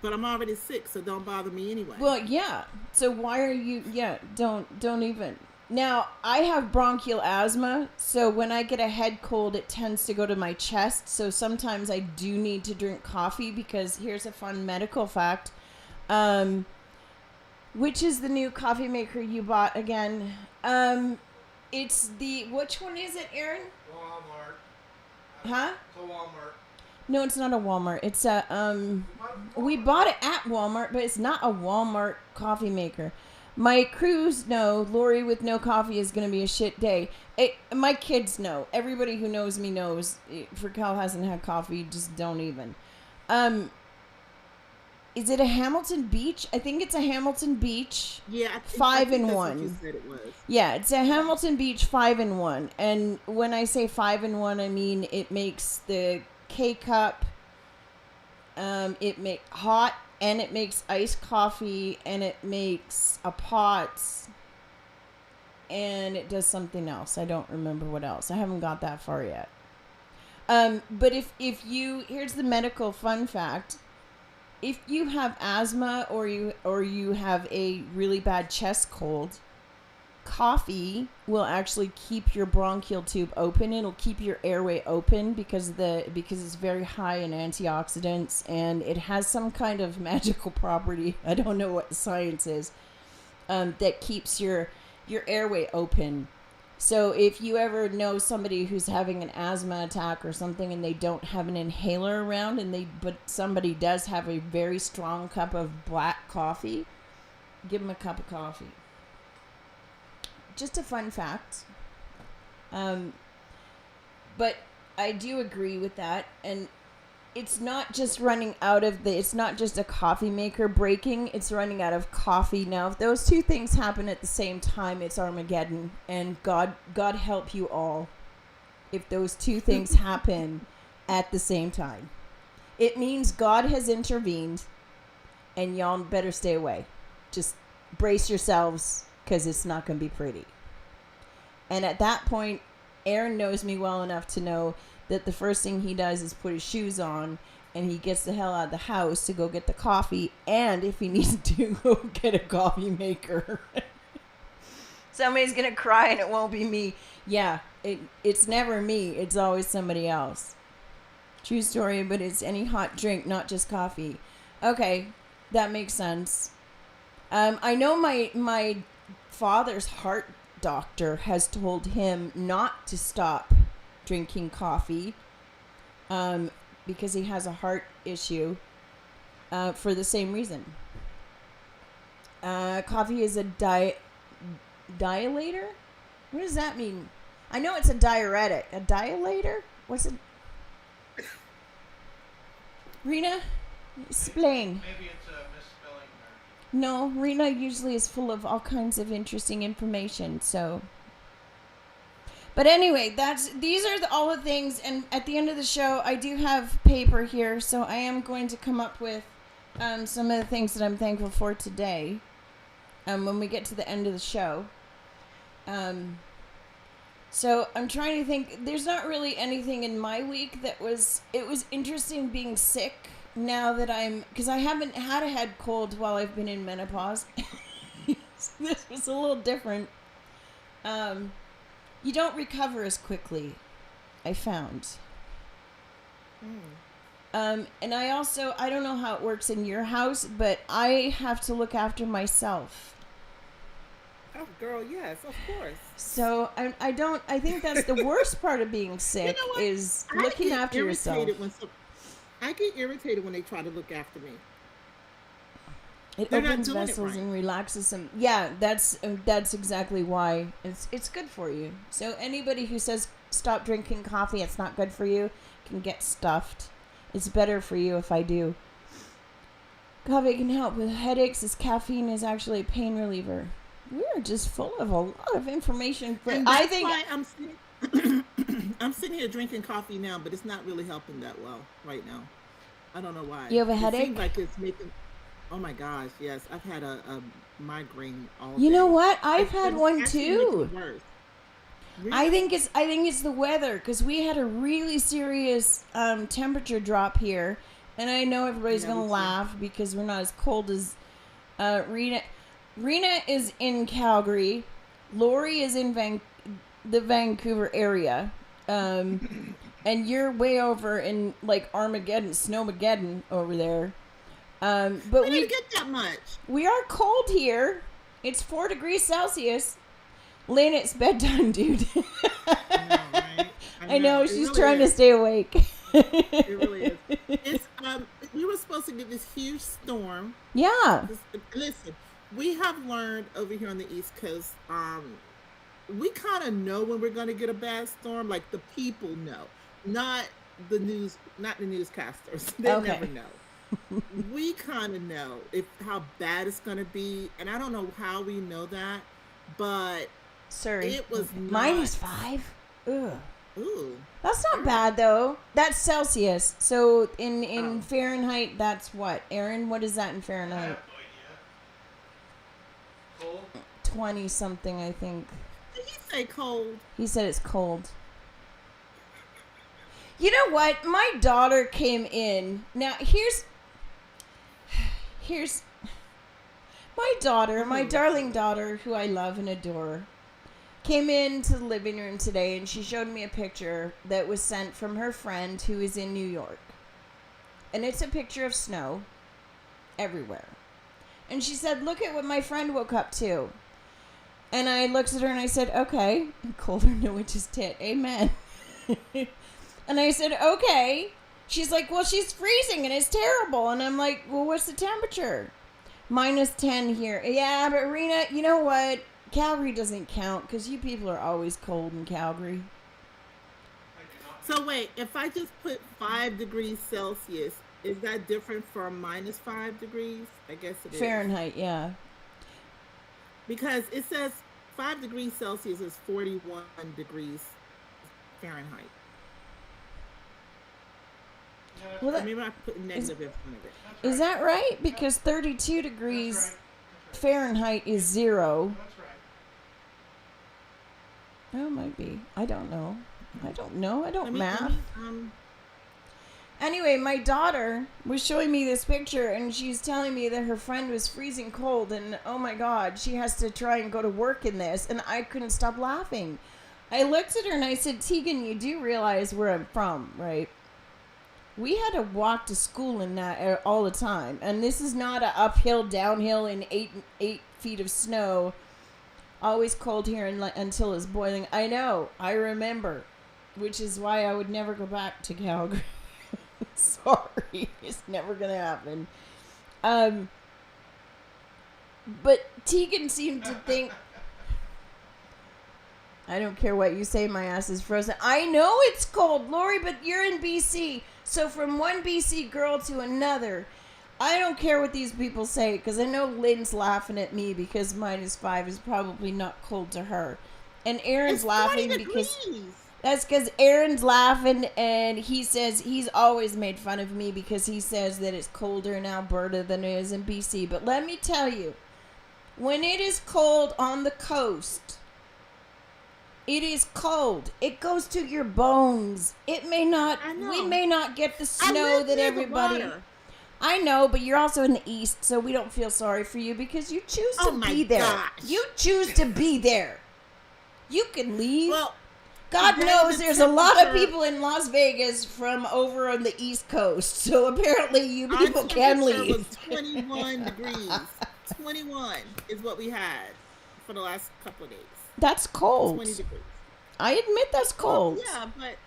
But I'm already sick, so don't bother me anyway. Well, yeah. So why are you? Yeah. Don't even. Now I have bronchial asthma, so when I get a head cold, it tends to go to my chest. So sometimes I do need to drink coffee because here's a fun medical fact. Which is the new coffee maker you bought again? It's which one is it, Aaron? Walmart. Huh? It's a Walmart. No, it's not a Walmart. It's a we bought it at Walmart, but it's not a Walmart coffee maker. My crews know Lori with no coffee is going to be a shit day. My kids know. Everybody who knows me knows. If Raquel hasn't had coffee, just don't even. Is it a Hamilton Beach? I think it's a Hamilton Beach. Yeah, I 5 in that's 1. What you said it was. Yeah, it's a Hamilton Beach 5 in 1. And when I say 5 in 1, I mean it makes the K-cup, it makes hot, and it makes iced coffee, and it makes a pot, and it does something else. I don't remember what else. I haven't got that far yet. But if you, here's the medical fun fact. If you have asthma or you have a really bad chest cold, coffee will actually keep your bronchial tube open. It'll keep your airway open because it's very high in antioxidants, and it has some kind of magical property. I don't know what the science is, that keeps your airway open. So if you ever know somebody who's having an asthma attack or something and they don't have an inhaler around but somebody does have a very strong cup of black coffee, give them a cup of coffee. Just a fun fact. But I do agree with that. And it's not just it's not just a coffee maker breaking, it's running out of coffee. Now, if those two things happen at the same time, it's Armageddon. And God help you all if those two things happen at the same time. It means God has intervened, and y'all better stay away. Just brace yourselves, because it's not going to be pretty. And at that point, Aaron knows me well enough to know that the first thing he does is put his shoes on, and he gets the hell out of the house to go get the coffee, and if he needs to, go get a coffee maker. Somebody's going to cry, and it won't be me. Yeah, it's never me. It's always somebody else. True story, but it's any hot drink, not just coffee. Okay, that makes sense. I know my father's heart doctor has told him not to stop drinking coffee because he has a heart issue for the same reason. Coffee is a dilator? What does that mean? I know it's a diuretic. A dilator? What's it? Rena, explain. Maybe it's a misspelling there. No, Rena usually is full of all kinds of interesting information, so. But anyway, these are all the things, and at the end of the show, I do have paper here, so I am going to come up with some of the things that I'm thankful for today when we get to the end of the show. So I'm trying to think. There's not really anything in my week it was interesting being sick now that because I haven't had a head cold while I've been in menopause. So this was a little different. You don't recover as quickly, I found. And I don't know how it works in your house, but I have to look after myself. Oh, girl, yes, of course. So I think that's the worst part of being sick is looking after yourself. I get irritated when they try to look after me. It They're opens not doing vessels it right. and relaxes them. Yeah, that's exactly why it's good for you. So anybody who says stop drinking coffee, it's not good for you, can get stuffed. It's better for you if I do. Coffee can help with headaches, as caffeine is actually a pain reliever. We're just full of a lot of information. And I that's think why I'm sitting here drinking coffee now, but it's not really helping that well right now. I don't know why. You have a It headache? seems like it's making. Oh my gosh, yes. I've had a migraine all day. you know what? I've It's had one actually making too. it worse. I think it's the weather, because we had a really serious temperature drop here, and I know everybody's gonna laugh because we're not as cold as Rena. Rena is in Calgary. Lori is in the Vancouver area, and you're way over in like Armageddon, Snowmageddon over there. But we didn't get that much. We are cold here. It's 4 degrees Celsius. Lynn, it's bedtime, dude. I know she's really trying to stay awake. It really is. It's we were supposed to get this huge storm. Yeah. Listen, we have learned over here on the East Coast. We kind of know when we're going to get a bad storm. Like the people know, not the newscasters. They never know. We kind of know how bad it's going to be, and I don't know how we know that, but. Sorry. It was -5. Ugh. Ooh. That's not bad though. That's Celsius. So in Fahrenheit, that's what? Aaron, what is that in Fahrenheit? Cold? 20 something, I think. Did he say cold? He said it's cold. You know what? My daughter came in. Now here's my daughter, my darling daughter, who I love and adore, came into the living room today, and she showed me a picture that was sent from her friend who is in New York. And it's a picture of snow everywhere. And she said, look at what my friend woke up to. And I looked at her and I said, okay. Colder no witch's tit. Amen. And I said, okay. She's like, well, she's freezing and it's terrible. And I'm like, well, what's the temperature? -10 here. Yeah, but Rena, you know what? Calgary doesn't count because you people are always cold in Calgary. So wait, if I just put 5 degrees Celsius, is that different from -5 degrees? I guess it is. Fahrenheit, yeah. Because it says 5 degrees Celsius is 41 degrees Fahrenheit. Well, I mean, I put negative in front of it. Is that right? Because 32 degrees Fahrenheit is 0. That's right. Oh, it might be. I don't know. I don't math. Let me, Anyway, my daughter was showing me this picture, and she's telling me that her friend was freezing cold, and oh my God, she has to try and go to work in this, and I couldn't stop laughing. I looked at her and I said, Tegan, you do realize where I'm from, right? We had to walk to school in that all the time, and this is not a uphill, downhill in 8 feet of snow. Always cold here until it's boiling. I know, I remember, which is why I would never go back to Calgary. Sorry, it's never gonna happen. But Tegan seemed to think, I don't care what you say, my ass is frozen. I know it's cold, Lori, but you're in BC. So from one BC girl to another, I don't care what these people say, because I know Lynn's laughing at me because -5 is probably not cold to her. And Aaron's laughing because... That's because Aaron's laughing, and he says he's always made fun of me because he says that it's colder in Alberta than it is in BC. But let me tell you, when it is cold on the coast, it is cold. It goes to your bones. It may not, we may not get the snow that everybody... I know, but you're also in the East, so we don't feel sorry for you because you choose to be there. Gosh. You choose to be there. You can leave. Well, God knows there's a lot of people in Las Vegas from over on the East Coast, so apparently you people can leave. It was 21 degrees. 21 is what we had for the last couple of days. That's cold. 20 degrees. I admit that's cold. Oh, yeah, but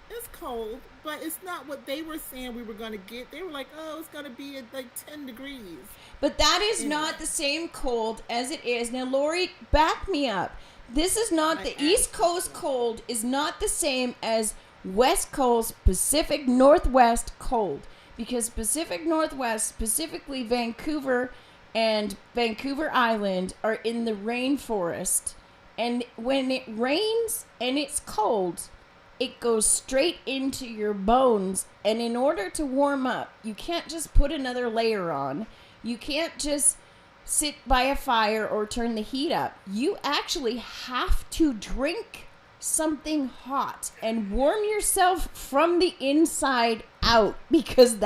it's cold, but it's not what they were saying we were going to get. They were like, oh, it's going to be at like 10 degrees. But that is not the same cold as it is. Now, Lori, back me up. This is not the East Coast cold is not the same as West Coast Pacific Northwest cold, because Pacific Northwest, specifically Vancouver and Vancouver Island, are in the rainforest, and when it rains and it's cold, it goes straight into your bones, and in order to warm up, you can't just put another layer on. You can't just sit by a fire or turn the heat up. You actually have to drink something hot and warm yourself from the inside out, because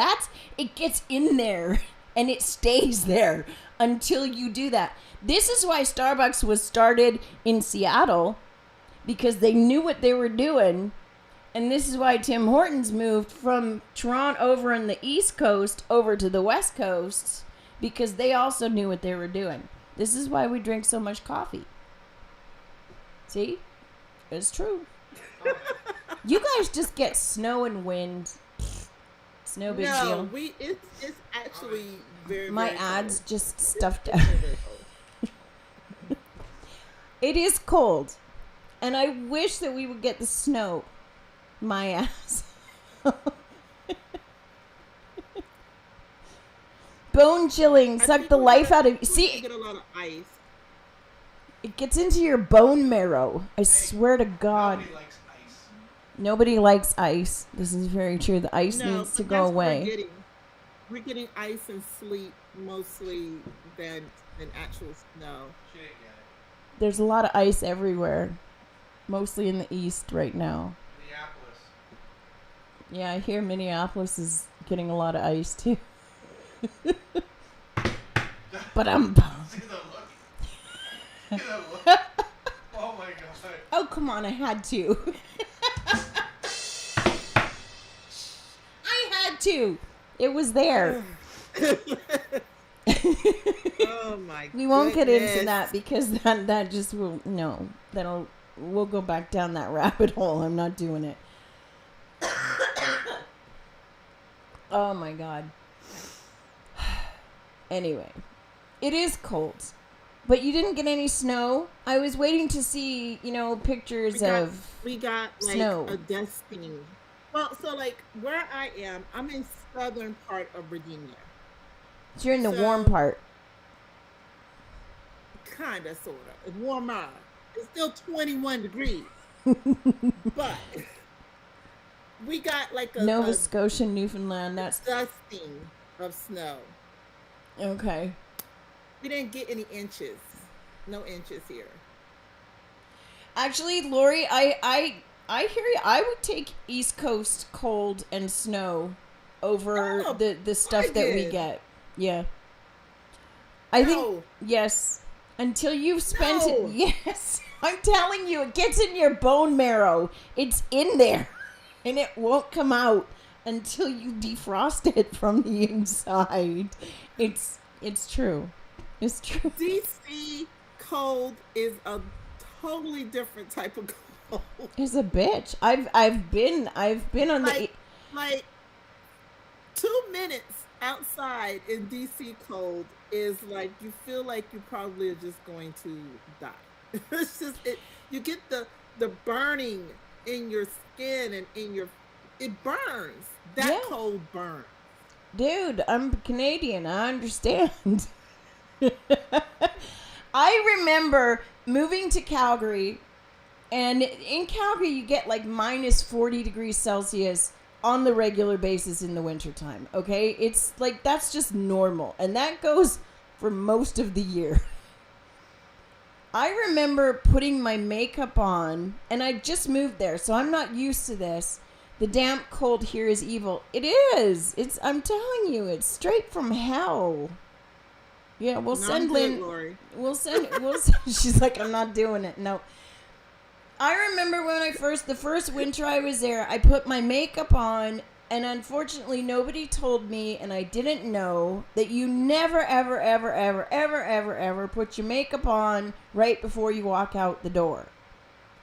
it gets in there and it stays there until you do that. This is why Starbucks was started in Seattle, because they knew what they were doing. And this is why Tim Hortons moved from Toronto over in the East Coast over to the West Coast, because they also knew what they were doing. This is why we drink so much coffee. See? It's true. You guys just get snow and wind. It's no big deal. It's actually very, My very ad's cold. just stuffed out. Very, very cold. It is cold. And I wish that we would get the snow. My ass. Bone chilling. I Suck think the we're life gonna- out of you. we're See, gonna get a lot of ice. it gets into your bone marrow. I swear to God. Nobody likes ice. Nobody likes ice. This is very true. The ice No, needs to but go that's what away. We're getting ice and sleet mostly than actual snow. She didn't get it. There's a lot of ice everywhere. Mostly in the east right now. Minneapolis. Yeah, I hear Minneapolis is getting a lot of ice too. But I'm... See the look? See the look? Oh my god. Oh, come on, I had to. I had to. It was there. Oh my! We won't get into goodness. that, because that just will... No. We'll go back down that rabbit hole. I'm not doing it. Oh my God. Anyway, it is cold, but you didn't get any snow. I was waiting to see, pictures of we got like snow. a dusting. Well, so like where I am, I'm in southern part of Virginia. So you're in the so- warm part. Kinda, sorta. It's warmer. It's still 21 degrees. But we got like Nova a Scotia, Newfoundland. That's dusting of snow. okay. We didn't get any inches. No inches here. Actually, Lori, I hear you. I would take East Coast cold and snow over Oh, the stuff that we friggin'. get. Yeah. I think No. yes. Until you've spent No. it. Yes. I'm telling you, it gets in your bone marrow. It's in there. And it won't come out until you defrost it from the inside. It's true. It's true. DC cold is a totally different type of cold. It's a bitch. I've been on the Like 2 minutes outside in DC cold is like you feel like you probably are just going to die. It's just you get the burning in your skin and it burns. That Yeah. cold burns. Dude, I'm Canadian. I understand. I remember moving to Calgary, and in Calgary you get like minus 40 degrees Celsius on the regular basis in the wintertime, okay? It's like that's just normal, and that goes for most of the year. I remember putting my makeup on, and I just moved there, so I'm not used to this. The damp cold here is evil. It is. I'm telling you, it's straight from hell. Yeah, we'll Not send good, Lynn. Lori. She's like, I'm not doing it. No. I remember when the first winter I was there, I put my makeup on, and unfortunately nobody told me, and I didn't know, that you never, ever, ever, ever, ever, ever, ever put your makeup on right before you walk out the door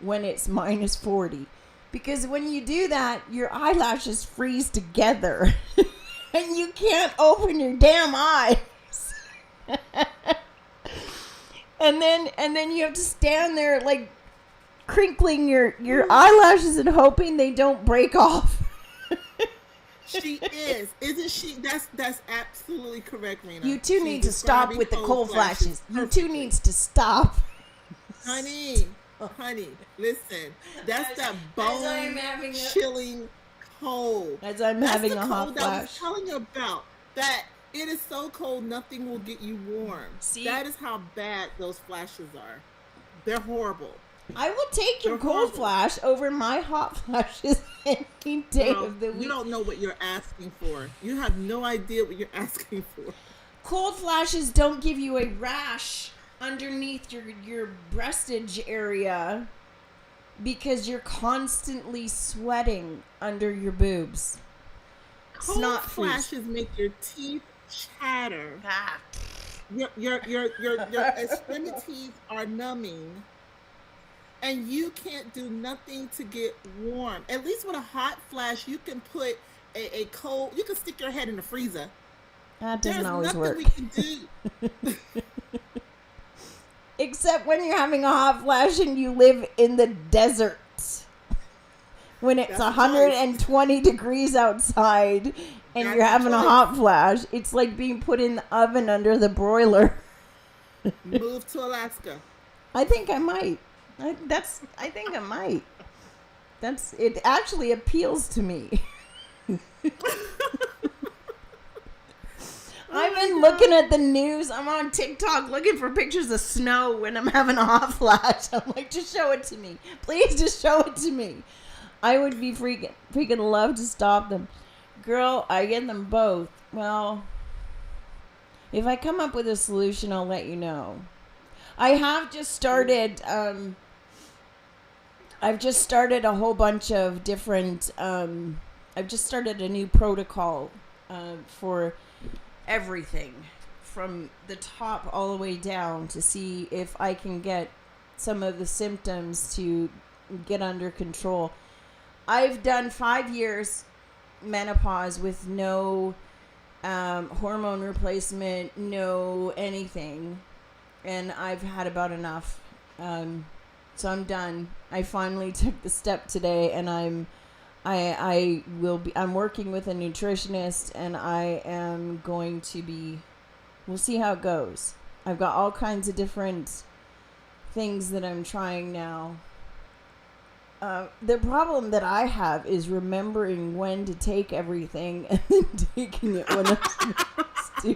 when it's minus 40. Because when you do that, your eyelashes freeze together and you can't open your damn eyes. and then you have to stand there like crinkling your eyelashes and hoping they don't break off. She is, isn't she? That's absolutely correct, Rena. You two She's need to stop describing with the cold flashes. You two perfectly. needs to stop. Honey, listen. That's that as I'm bone having a- chilling cold. As I'm That's having the a hot cold I was flash. telling you about. That it is so cold, nothing will get you warm. See? That is how bad those flashes are. They're horrible. I will take your They're cold horrible. flash over my hot flashes any day Girl, of the you week. don't know what you're asking for. You have no idea what you're asking for. Cold flashes don't give you a rash underneath your breastage area because you're constantly sweating under your boobs. Cold Snot fleas. flashes make your teeth chatter. Your extremities are numbing, and you can't do nothing to get warm. At least with a hot flash, you can put a cold. You can stick your head in the freezer. That There's doesn't always nothing work. we can do. Except when you're having a hot flash and you live in the desert. When it's That's 120 degrees outside and That's you're having a choice. hot flash, it's like being put in the oven under the broiler. Move to Alaska. I think I might. I think I might. It actually appeals to me. I've been looking at the news. I'm on TikTok looking for pictures of snow when I'm having a hot flash. I'm like, just show it to me. Please just show it to me. I would be freaking love to stop them. Girl, I get them both. Well, if I come up with a solution, I'll let you know. I have just started, I've just started a whole bunch of different, I've just started a new protocol for everything from the top all the way down to see if I can get some of the symptoms to get under control. I've done 5 years menopause with no hormone replacement, no anything, and I've had about enough. So I'm done. I finally took the step today, and I'm working with a nutritionist, and I am going to be, we'll see how it goes. I've got all kinds of different things that I'm trying now. The problem that I have is remembering when to take everything and then taking it when I'm supposed to.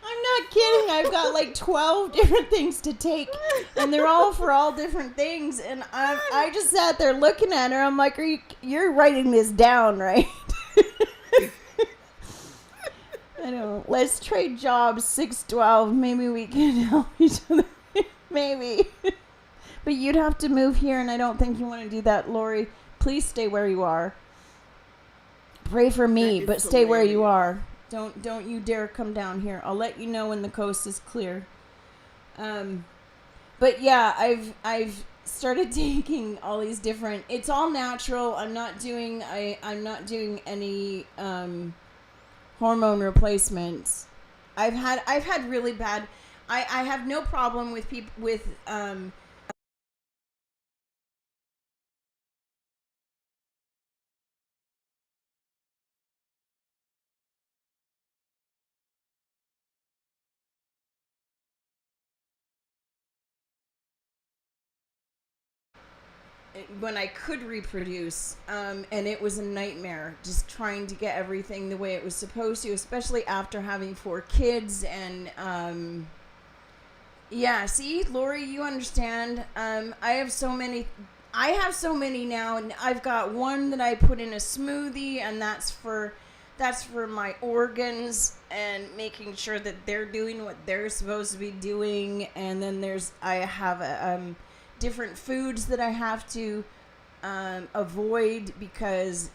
I'm not kidding. I've got like 12 different things to take, and they're all for all different things. And I just sat there looking at her. I'm like, you're writing this down, right? I know. Let's trade jobs 6-12. Maybe we can help each other. Maybe. But you'd have to move here, and I don't think you want to do that, Lori. Please stay where you are. Pray for me, but stay where you are. Don't you dare come down here. I'll let you know when the coast is clear. But yeah, I've started taking all these different. It's all natural. I'm not doing any hormone replacements. I've had really bad. I have no problem with people with when I could reproduce, and it was a nightmare just trying to get everything the way it was supposed to, especially after having 4 kids. And yeah, see, Lori, you understand. I have so many now, and I've got one that I put in a smoothie, and that's for my organs and making sure that they're doing what they're supposed to be doing. And then I have different foods that I have to avoid because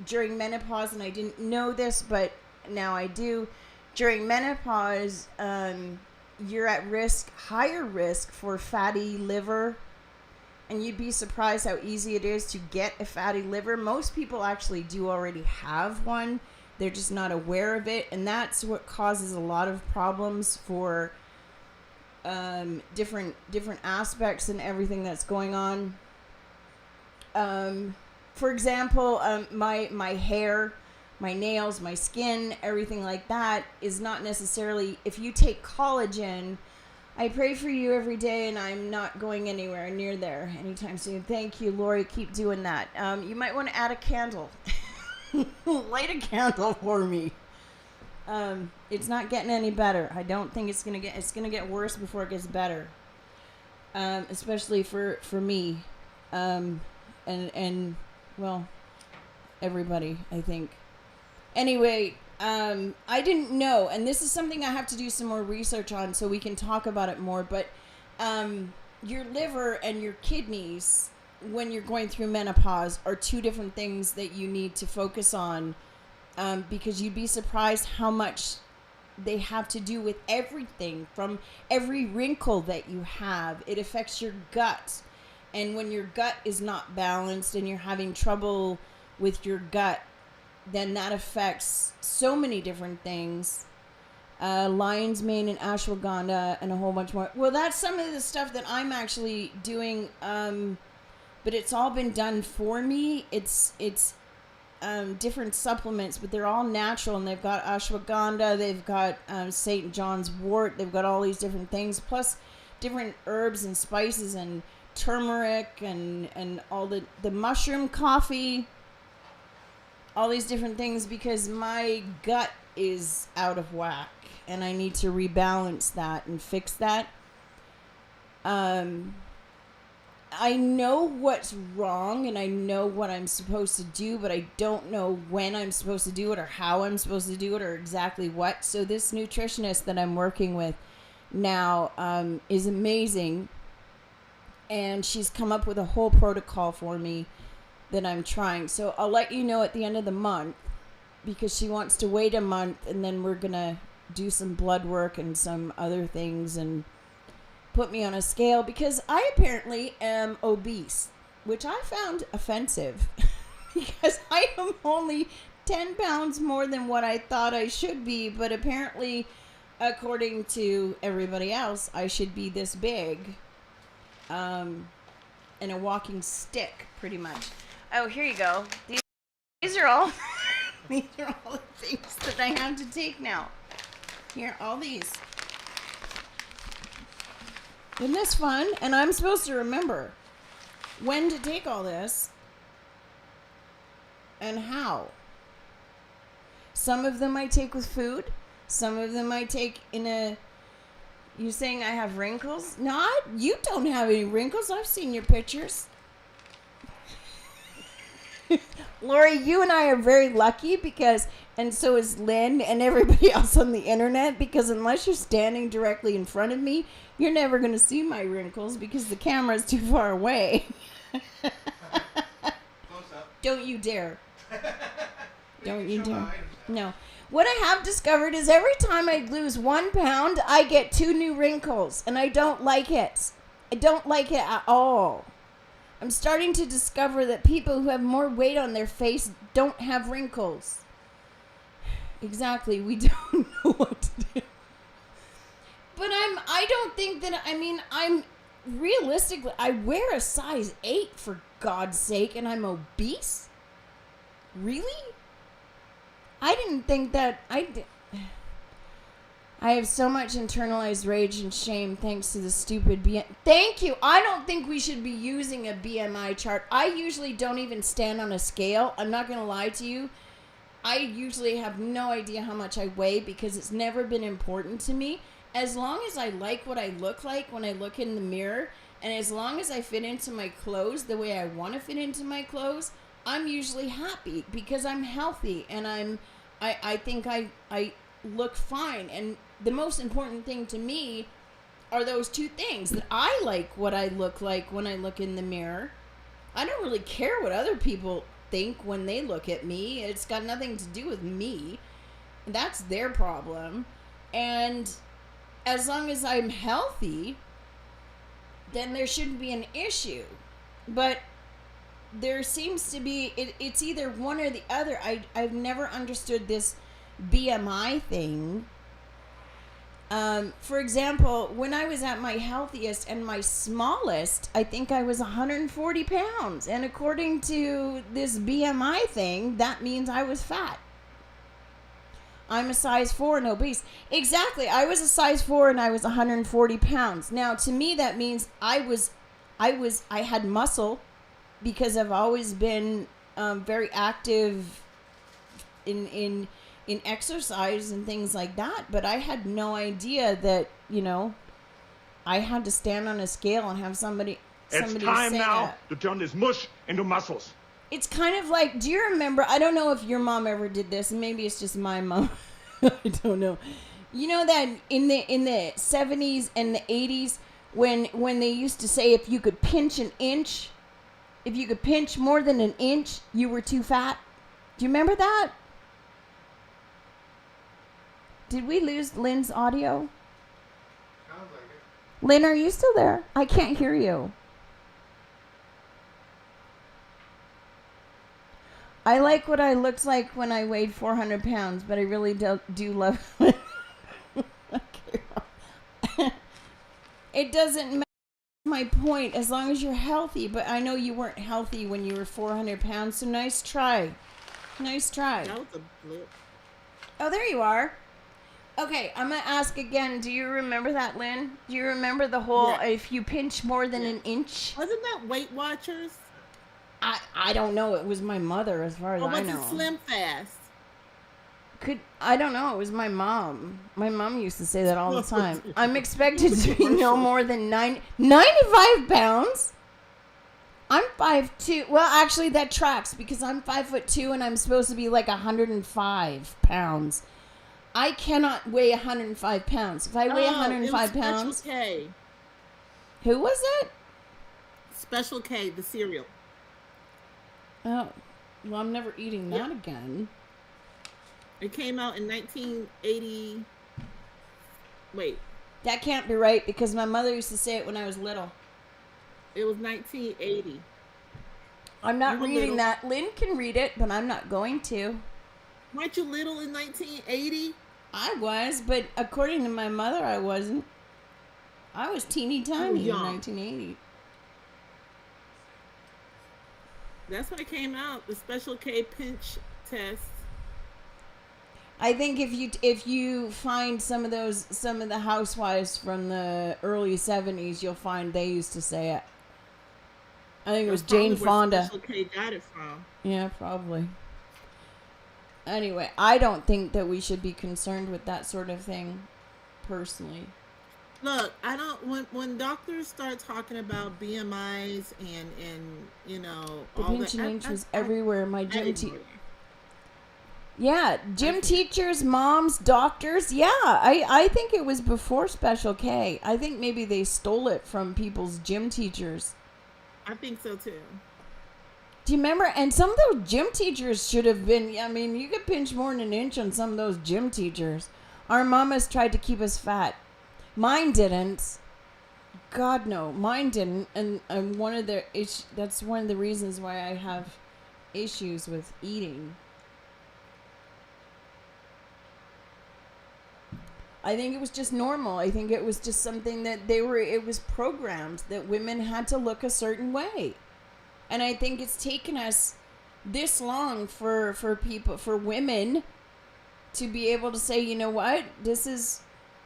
during menopause, and I didn't know this, but now I do, during menopause, you're at higher risk for fatty liver, and you'd be surprised how easy it is to get a fatty liver. Most people actually do already have one. They're just not aware of it, and that's what causes a lot of problems for different aspects and everything that's going on. For example, my hair, my nails, my skin, everything like that is not necessarily, if you take collagen, I pray for you every day, and I'm not going anywhere near there anytime soon. Thank you, Lori. Keep doing that. You might want to add a candle. Light a candle for me. It's not getting any better. I don't think it's gonna get worse before it gets better. Especially for me, and well, everybody, I think. Anyway, I didn't know, and this is something I have to do some more research on so we can talk about it more. But your liver and your kidneys, when you're going through menopause, are two different things that you need to focus on, because you'd be surprised how much they have to do with everything, from every wrinkle that you have. It affects your gut, and when your gut is not balanced and you're having trouble with your gut, then that affects so many different things. Lion's mane and ashwagandha and a whole bunch more. Well, that's some of the stuff that I'm actually doing, but it's all been done for me. It's different supplements, but they're all natural, and they've got ashwagandha, they've got St. John's wort, they've got all these different things, plus different herbs and spices and turmeric and all the mushroom coffee, all these different things, because my gut is out of whack and I need to rebalance that and fix that. I know what's wrong and I know what I'm supposed to do, but I don't know when I'm supposed to do it or how I'm supposed to do it or exactly what. So this nutritionist that I'm working with now is amazing, and she's come up with a whole protocol for me that I'm trying. So I'll let you know at the end of the month, because she wants to wait a month and then we're gonna do some blood work and some other things and put me on a scale, because I apparently am obese, which I found offensive because I am only 10 pounds more than what I thought I should be, but apparently according to everybody else I should be this big, and a walking stick pretty much. Oh, here you go. These are all these are all the things that I have to take now. Here, all these. Isn't this fun? And I'm supposed to remember when to take all this and how. Some of them I take with food. Some of them I take in a... You saying I have wrinkles? No, you don't have any wrinkles. I've seen your pictures. Lori, you and I are very lucky because, and so is Lynn and everybody else on the internet, because unless you're standing directly in front of me, you're never going to see my wrinkles because the camera's too far away. Close up. Don't you dare. Don't you dare. No. What I have discovered is every time I lose 1 pound, I get 2 new wrinkles, and I don't like it. I don't like it at all. I'm starting to discover that people who have more weight on their face don't have wrinkles. Exactly. We don't know what to do. But I don't think that, I'm realistically, I wear a size 8 for God's sake, and I'm obese? Really? I didn't think that, I have so much internalized rage and shame thanks to the stupid Thank you. I don't think we should be using a BMI chart. I usually don't even stand on a scale. I'm not going to lie to you. I usually have no idea how much I weigh because it's never been important to me. As long as I like what I look like when I look in the mirror, and as long as I fit into my clothes the way I want to fit into my clothes, I'm usually happy because I'm healthy and I think I look fine. And the most important thing to me are those two things, that I like what I look like when I look in the mirror. I don't really care what other people think when they look at me. It's got nothing to do with me. That's their problem. And as long as I'm healthy, then there shouldn't be an issue. But there seems to be, it's either one or the other. I've never understood this BMI thing. For example, when I was at my healthiest and my smallest, I think I was 140 pounds. And according to this BMI thing, that means I was fat. I'm a size 4 and obese. Exactly. I was a size 4 and I was 140 pounds. Now, to me, that means I had muscle because I've always been very active in exercise and things like that. But I had no idea that, you know, I had to stand on a scale and have somebody It's time say now that. to turn this mush into muscles. It's kind of like, do you remember, I don't know if your mom ever did this, and maybe it's just my mom. I don't know. You know that in the 70s and the 80s when they used to say if you could pinch an inch, if you could pinch more than an inch, you were too fat? Do you remember that? Did we lose Lynn's audio? Sounds like it. Lynn, are you still there? I can't hear you. I like what I looked like when I weighed 400 pounds, but I really do love it. It doesn't matter my point as long as you're healthy, but I know you weren't healthy when you were 400 pounds, so nice try. Nice try. That was a blip. Oh, there you are. Okay, I'm going to ask again. Do you remember that, Lynn? Do you remember the whole, Yeah. if you pinch more than an inch? Wasn't that Weight Watchers? I don't know. It was my mother, as far as Or I was know. it Slim Fast? I don't know. It was my mom. My mom used to say that all the time. I'm expected to be no more than 95 pounds. I'm 5'2". Well, actually, that tracks because I'm 5'2" and I'm supposed to be like 105 pounds. I cannot weigh 105 pounds. If I weigh 105 pounds, Special K. who was it? Special K, the cereal. Oh, well, I'm never eating that again. It came out in 1980. Wait, That can't be right because my mother used to say it when I was little. it was 1980. I'm not You were reading little. that. Lynn can read it, but I'm not going to. Weren't you little in 1980? I was, but according to my mother, I wasn't. I was teeny tiny in young. 1980. That's when it came out. The Special K pinch test. I think if you find some of the housewives from the early 70s, you'll find they used to say it. I think it was That's probably Jane where Fonda. Special K got it from. Yeah, probably. Anyway, I don't think that we should be concerned with that sort of thing, personally. Look, I don't. When doctors start talking about BMIs and you know The all pinch that, and inch was everywhere. My I gym ignore teacher. it. Yeah, gym teachers, moms, doctors. Yeah, I think it was before Special K. I think maybe they stole it from people's gym teachers. I think so too. Do you remember? And some of those gym teachers should have been, I mean, you could pinch more than an inch on some of those gym teachers. Our mamas tried to keep us fat. Mine didn't. God, no. Mine didn't. And that's one of the reasons why I have issues with eating. I think it was just normal. I think it was just something that it was programmed that women had to look a certain way. And I think it's taken us this long for women to be able to say, you know what, this is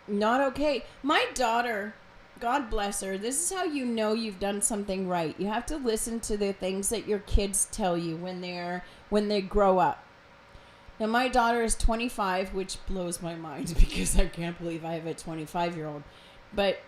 not okay. My daughter, God bless her, this is how you know you've done something right. You have to listen to the things that your kids tell you when they grow up. Now, my daughter is 25, which blows my mind because I can't believe I have a 25-year-old. But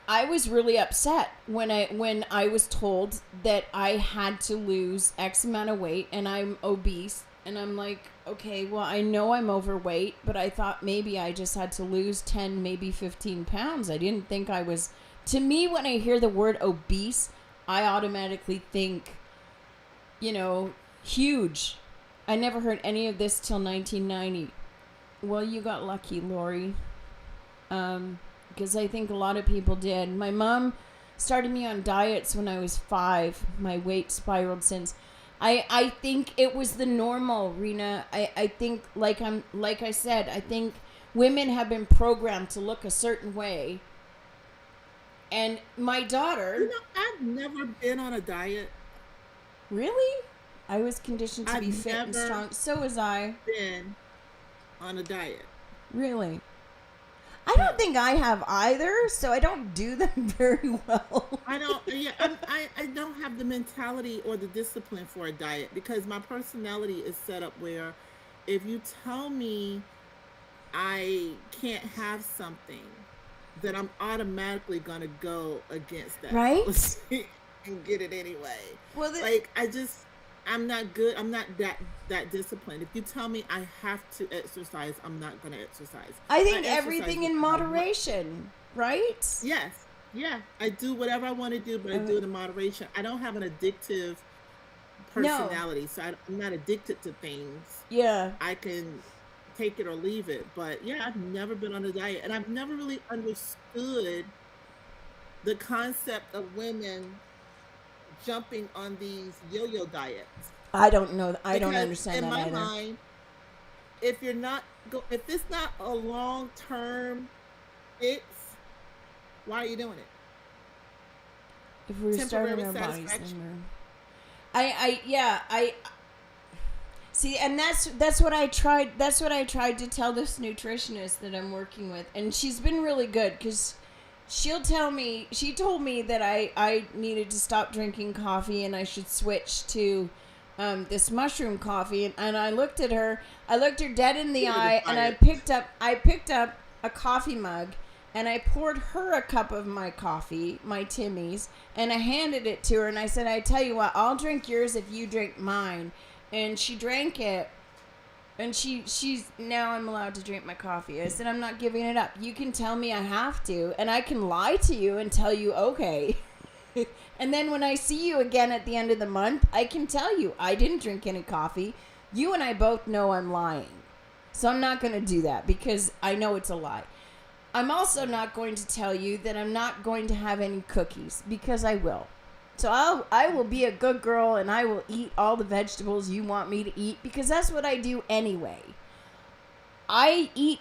I was really upset when I was told that I had to lose X amount of weight and I'm obese. And I'm like, okay, well, I know I'm overweight, but I thought maybe I just had to lose 10, maybe 15 pounds. I didn't think I was... To me, when I hear the word obese, I automatically think, you know, huge. I never heard any of this till 1990. Well, you got lucky, Lori. Because I think a lot of people did. My mom started me on diets when I was 5. My weight spiraled since. I think it was the normal, Rena. I think, like I said, I think women have been programmed to look a certain way. And my daughter... You know, I've never been on a diet. Really? I was conditioned to I've be fit and never strong. So was I. Been on a diet. Really? I don't think I have either, so I don't do them very well. I don't. Yeah, I don't have the mentality or the discipline for a diet because my personality is set up where if you tell me I can't have something, then I'm automatically gonna go against that Right? policy and get it anyway. Well, Like I'm not good. I'm not that disciplined. If you tell me I have to exercise, I'm not gonna exercise. I think exercise everything in because I want- moderation, right? Yes, yeah. I do whatever I want to do, but I do it in moderation. I don't have an addictive personality, so I'm not addicted to things. Yeah. I can take it or leave it. But yeah, I've never been on a diet, and I've never really understood the concept of women jumping on these yo-yo diets. I don't know. I don't Because understand in that my either. mind, if you're not if it's not a long-term fix, why are you doing it? If we're starving Temporary our bodies, satisfaction. then I see, and that's what I tried. That's what I tried to tell this nutritionist that I'm working with, and she's been really good because she'll tell me. She told me that I needed to stop drinking coffee and I should switch to this mushroom coffee, and I looked at her. I looked her dead in the You need to eye, try and I it. picked up a coffee mug. And I poured her a cup of my coffee, my Timmy's, and I handed it to her. And I said, I tell you what, I'll drink yours if you drink mine. And she drank it. And she's, now I'm allowed to drink my coffee. I said, I'm not giving it up. You can tell me I have to. And I can lie to you and tell you, okay. And then when I see you again at the end of the month, I can tell you, I didn't drink any coffee. You and I both know I'm lying. So I'm not going to do that because I know it's a lie. I'm also not going to tell you that I'm not going to have any cookies because I will. So I will be a good girl and I will eat all the vegetables you want me to eat because that's what I do anyway. I eat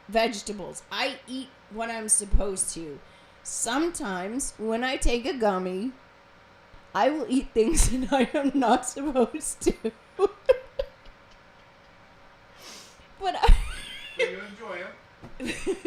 vegetables. I eat what I'm supposed to. Sometimes when I take a gummy, I will eat things that I am not supposed to. But You enjoy them.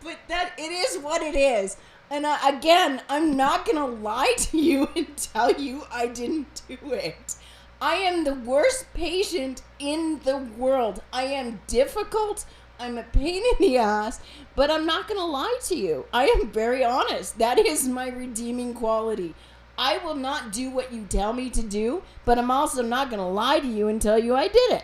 But that it is what it is. And again, I'm not going to lie to you and tell you I didn't do it. I am the worst patient in the world. I am difficult. I'm a pain in the ass. But I'm not going to lie to you. I am very honest. That is my redeeming quality. I will not do what you tell me to do. But I'm also not going to lie to you and tell you I did it.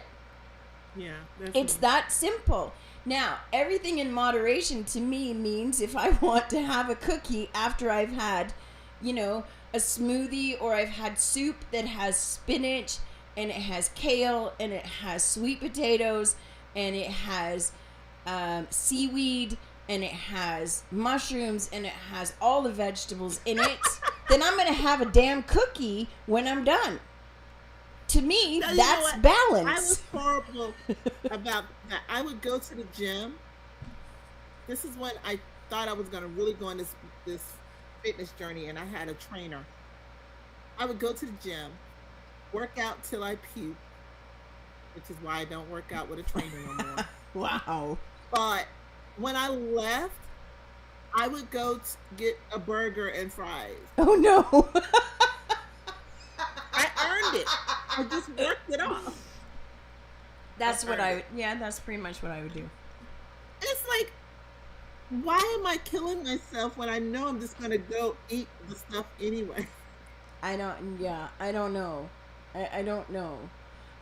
Yeah, It's that simple. Now, everything in moderation to me means if I want to have a cookie after I've had, a smoothie or I've had soup that has spinach and it has kale and it has sweet potatoes and it has seaweed and it has mushrooms and it has all the vegetables in it, then I'm going to have a damn cookie when I'm done. To me, Now, you know that's what? balance. I was horrible about that. I would go to the gym. This is when I thought I was going to really go on this fitness journey, and I had a trainer. I would go to the gym, work out till I puke, which is why I don't work out with a trainer no more. Wow. But when I left, I would go get a burger and fries. Oh, no. I earned it. I just worked it off. That's pretty much what I would do. It's like, why am I killing myself when I know I'm just gonna go eat the stuff anyway? I don't know. I don't know.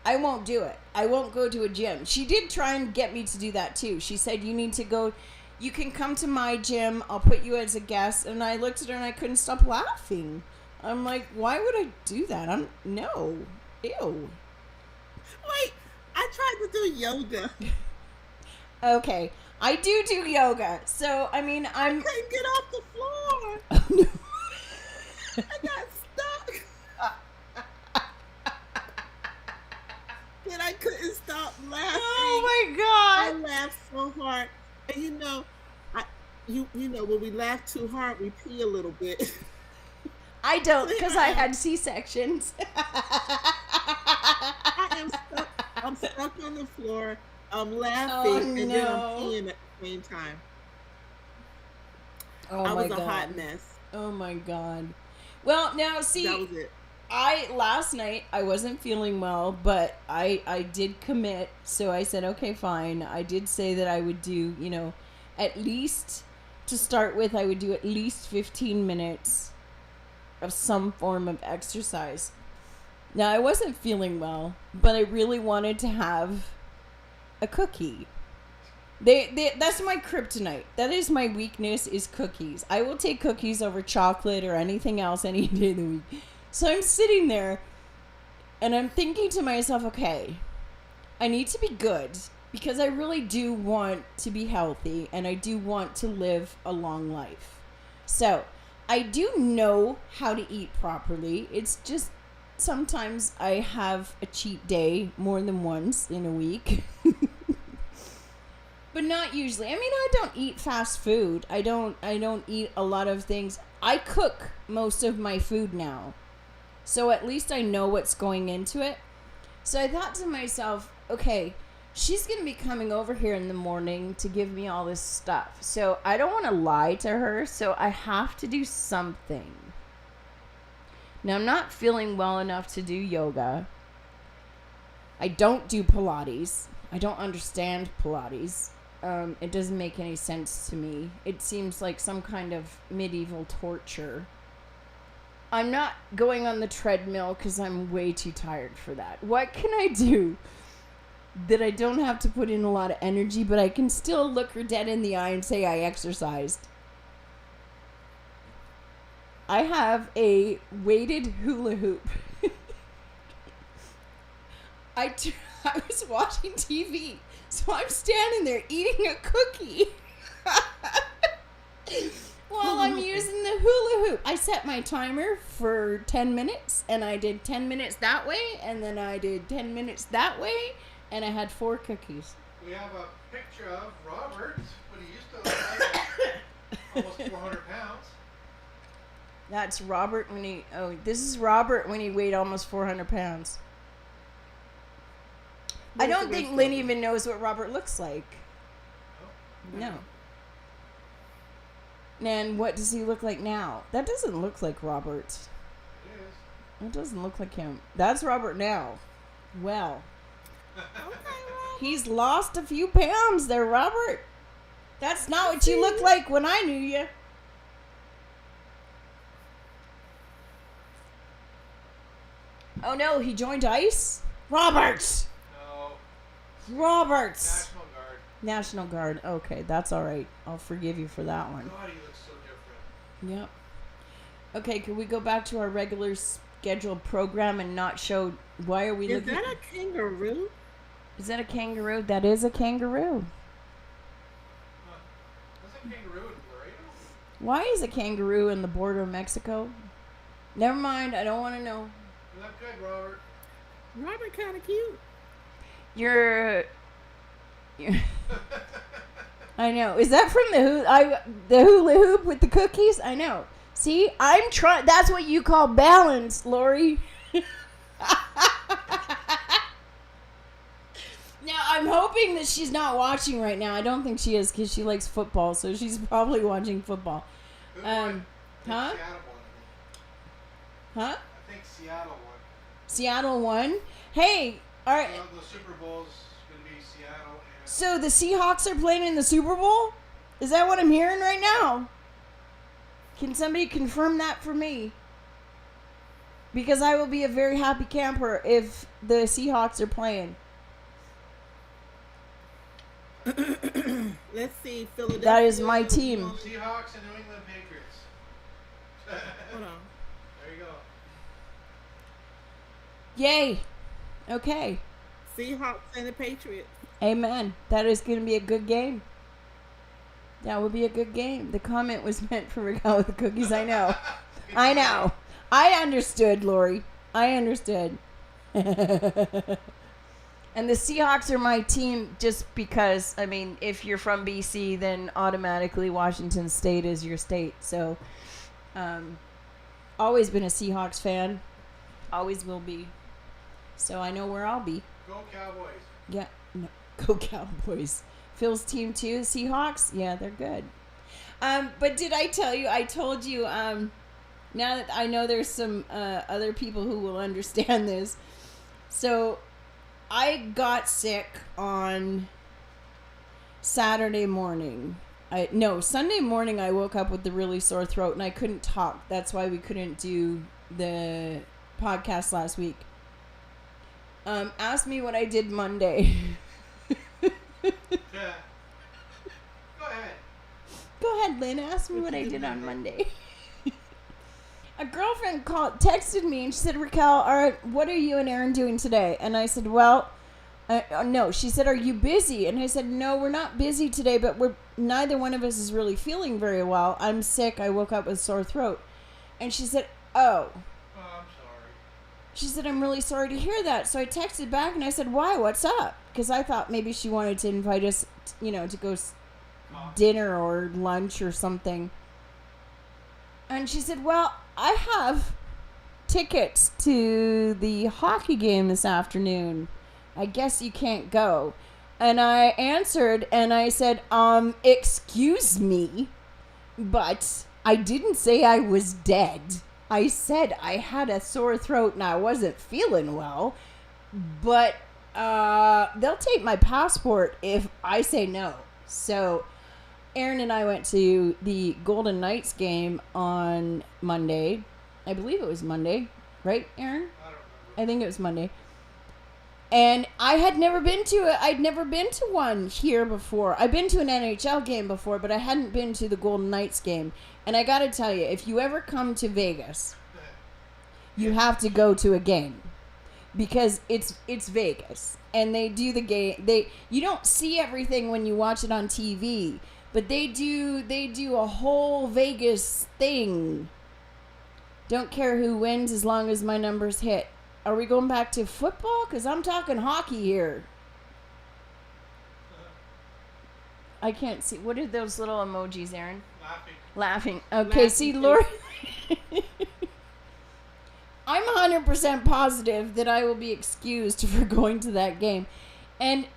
I won't do it. I won't go to a gym. She did try and get me to do that too. She said, you need to go, you can come to my gym. I'll put you as a guest. And I looked at her and I couldn't stop laughing. I'm like, why would I do that? No. Ew. Wait, I tried to do yoga. Okay. I do yoga. So, I mean, I couldn't get off the floor. Oh, no. I got stuck. And I couldn't stop laughing. Oh, my I God. laughed so hard. And you know, when we laugh too hard, we pee a little bit. I don't, because I had C-sections. I'm stuck on the floor. I'm laughing Oh, and then no. I'm peeing at the same time. Oh, I my was God. a hot mess. Oh, my God. Well, now, see, That was it. last night I wasn't feeling well, but I did commit. So I said, okay, fine. I did say that I would do, at least to start with, I would do at least 15 minutes of some form of exercise. Now, I wasn't feeling well, but I really wanted to have a cookie. That's my kryptonite. That is my weakness, is cookies. I will take cookies over chocolate or anything else any day of the week. So I'm sitting there, and I'm thinking to myself, okay, I need to be good, because I really do want to be healthy, and I do want to live a long life. So I do know how to eat properly. It's just sometimes I have a cheat day more than once in a week. But not usually. I mean, I don't eat fast food. I don't eat a lot of things. I cook most of my food now. So at least I know what's going into it. So I thought to myself, okay, she's going to be coming over here in the morning to give me all this stuff. So I don't want to lie to her, so I have to do something. Now, I'm not feeling well enough to do yoga. I don't do Pilates. I don't understand Pilates. It doesn't make any sense to me. It seems like some kind of medieval torture. I'm not going on the treadmill because I'm way too tired for that. What can I do that I don't have to put in a lot of energy, but I can still look her dead in the eye and say I exercised? I have a weighted hula hoop. I was watching TV, so I'm standing there eating a cookie while I'm using the hula hoop. I set my timer for 10 minutes, and I did 10 minutes that way, and then I did 10 minutes that way, and I had 4 cookies. We have a picture of Robert when he used to look like almost 400 pounds. That's Robert when this is Robert when he weighed almost 400 pounds. I don't think Lynn even knows what Robert looks like. No. And what does he look like now? That doesn't look like Robert. It is. It doesn't look like him. That's Robert now. Well. He's lost a few pounds there, Robert. That's not what you looked like when I knew you. Oh no, he joined ICE? Roberts! No. Roberts! National Guard. National Guard. Okay, that's all right. I'll forgive you for that one. God, he looks so different. Yep. Okay, can we go back to our regular scheduled program and not show... Why are we looking... Is that a kangaroo? Is that a kangaroo? That is a kangaroo. That's a kangaroo in Laredo? Why is a kangaroo in the border of Mexico? Never mind, I don't want to know. You look good, Robert. Robert kind of cute. You're I know. Is that from the hula hoop with the cookies? I know. See, I'm trying. That's what you call balance, Lori. Now, I'm hoping that she's not watching right now. I don't think she is because she likes football, so she's probably watching football. Who won? Huh? Seattle won, Huh? I think Seattle won. Seattle won. Hey, all right. So the Super Bowl's going to be Seattle and... So the Seahawks are playing in the Super Bowl? Is that what I'm hearing right now? Can somebody confirm that for me? Because I will be a very happy camper if the Seahawks are playing. Let's see, Philadelphia. That is my team. Seahawks and New England Patriots. Hold on. There you go. Yay. Okay. Seahawks and the Patriots. Amen. That is going to be a good game. That will be a good game. The comment was meant for a guy with the cookies. I know. I know. I understood, Lori. I understood. And the Seahawks are my team just because, I mean, if you're from BC, then automatically Washington State is your state. So, always been a Seahawks fan. Always will be. So I know where I'll be. Go Cowboys. Yeah. No. Go Cowboys. Phil's team too, Seahawks? Yeah, they're good. But did I tell you, I told you, Now that I know there's some other people who will understand this. So I got sick on Saturday morning. Sunday morning I woke up with a really sore throat and I couldn't talk. That's why we couldn't do the podcast last week. Ask me what I did Monday. Yeah. Go ahead. Go ahead, Lynn. Ask me what I did on Monday. A girlfriend texted me and she said, Raquel, all right, what are you and Aaron doing today? And I said, well, no. She said, are you busy? And I said, no, we're not busy today, but neither one of us is really feeling very well. I'm sick. I woke up with a sore throat. And she said, oh. Oh, I'm sorry. She said, I'm really sorry to hear that. So I texted back and I said, why? What's up? Because I thought maybe she wanted to invite us, to go dinner or lunch or something. And she said, well, I have tickets to the hockey game this afternoon. I guess you can't go. And I answered and I said, excuse me, but I didn't say I was dead. I said I had a sore throat and I wasn't feeling well, but they'll take my passport if I say no. So Aaron and I went to the Golden Knights game on Monday. I believe it was Monday, right, Aaron? I don't remember. I think it was Monday. And I had never been to it. I'd never been to one here before. I've been to an NHL game before, but I hadn't been to the Golden Knights game. And I got to tell you, if you ever come to Vegas, you have to go to a game because it's Vegas, and they do the game. You don't see everything when you watch it on TV, but they do a whole Vegas thing. Don't care who wins as long as my numbers hit. Are we going back to football? Because I'm talking hockey here. I can't see. What are those little emojis, Aaron? Laughing. Okay, Laughing see, face. Lori. I'm 100% positive that I will be excused for going to that game. And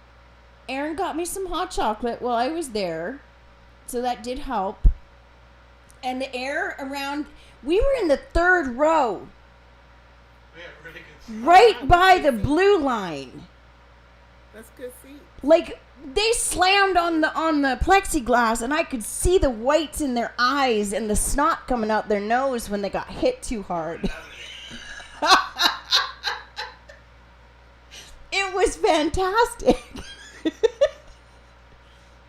Aaron got me some hot chocolate while I was there. So that did help. And the air around... We were in the third row. We have really good stuff. Right by the blue line. That's good seat. Like, they slammed on the plexiglass, and I could see the whites in their eyes and the snot coming out their nose when they got hit too hard. It was fantastic.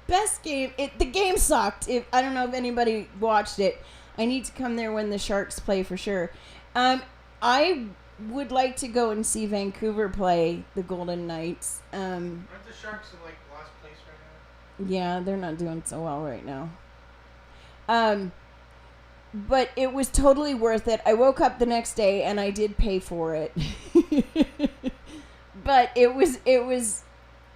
Best game. The game sucked. I don't know if anybody watched it. I need to come there when the Sharks play for sure. I would like to go and see Vancouver play the Golden Knights. Aren't the Sharks in like last place right now? Yeah, they're not doing so well right now. But it was totally worth it. I woke up the next day and I did pay for it. But it was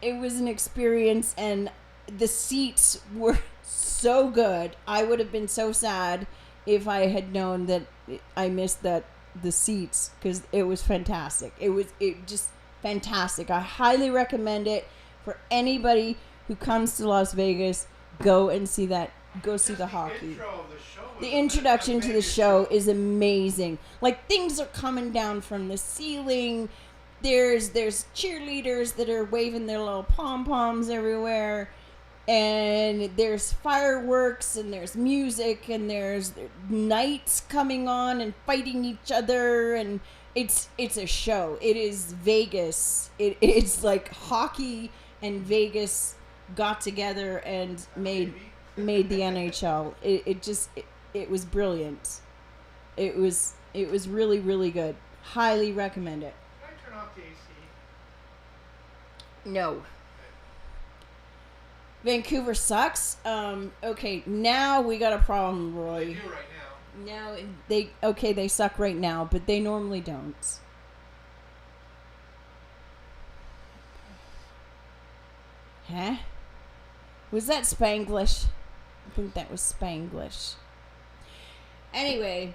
an experience, and the seats were so good. I would have been so sad if I had known that I missed the seats, because it was fantastic. It just fantastic. I highly recommend it for anybody who comes to Las Vegas. Go and see that. Go see the hockey. Intro of the show was The introduction to the show is amazing. Like, things are coming down from the ceiling. There's cheerleaders that are waving their little pom-poms everywhere. And there's fireworks, and there's music, and there's knights coming on and fighting each other, and it's a show. It is Vegas. It's like hockey and Vegas got together and made the NHL. It was brilliant. It was really, really good. Highly recommend it. Can I turn off the AC? No. Vancouver sucks. Okay, now we got a problem, They Roy. do right now. Now they suck right now, but they normally don't. Huh? Was that Spanglish? I think that was Spanglish. Anyway,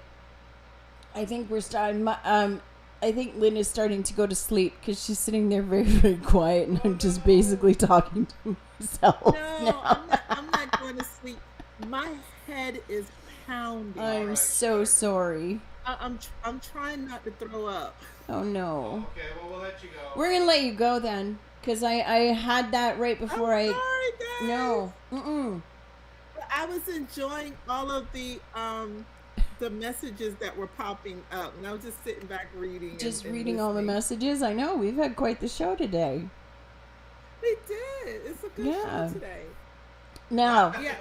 I think we're starting. I think Lynn is starting to go to sleep because she's sitting there very, very quiet, and I'm just basically talking to myself. No, now. I'm not going to sleep My head is pounding. I'm so sorry. I'm trying not to throw up. Oh no. Okay, well, we'll let you go. We're gonna let you go then, cause I had that right before I'm sorry, guys. No. Mm-mm. I was enjoying all of the messages that were popping up, and I was just sitting back reading. Just and reading all the listening. messages. I know we've had quite the show today. We did. It's a good Yeah. show today. Now, Yeah,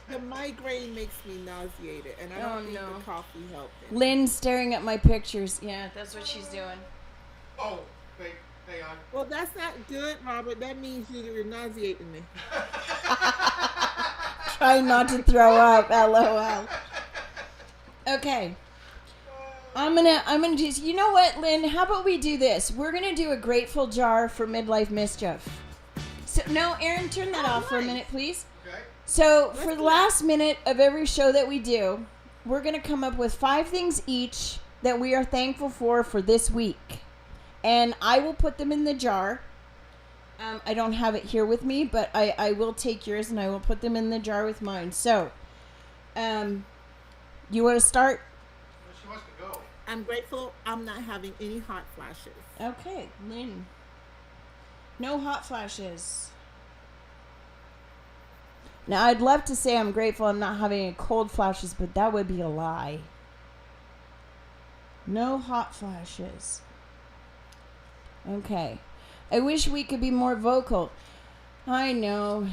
the migraine makes me nauseated, and I Oh, don't think no. the coffee helped it. Lynn's staring at my pictures. Yeah, that's what she's doing. Oh, wait, hang on. Well, that's not good, Robert. That means you're nauseating me. Trying not to throw up. LOL. Okay. I'm gonna just, you know what, Lynn? How about we do this? We're gonna do a grateful jar for Midlife Mischief. So, no, Aaron, turn that off for a nice. minute, please. Okay. So, Let's for the do last minute of every show that we do, we're going to come up with 5 things each that we are thankful for this week. And I will put them in the jar. I don't have it here with me, but I will take yours and I will put them in the jar with mine. So, you want to start? Well, she wants to go. I'm grateful I'm not having any hot flashes. Okay, Lynn. No hot flashes. Now, I'd love to say I'm grateful I'm not having any cold flashes, but that would be a lie. No hot flashes. Okay. I wish we could be more vocal. I know.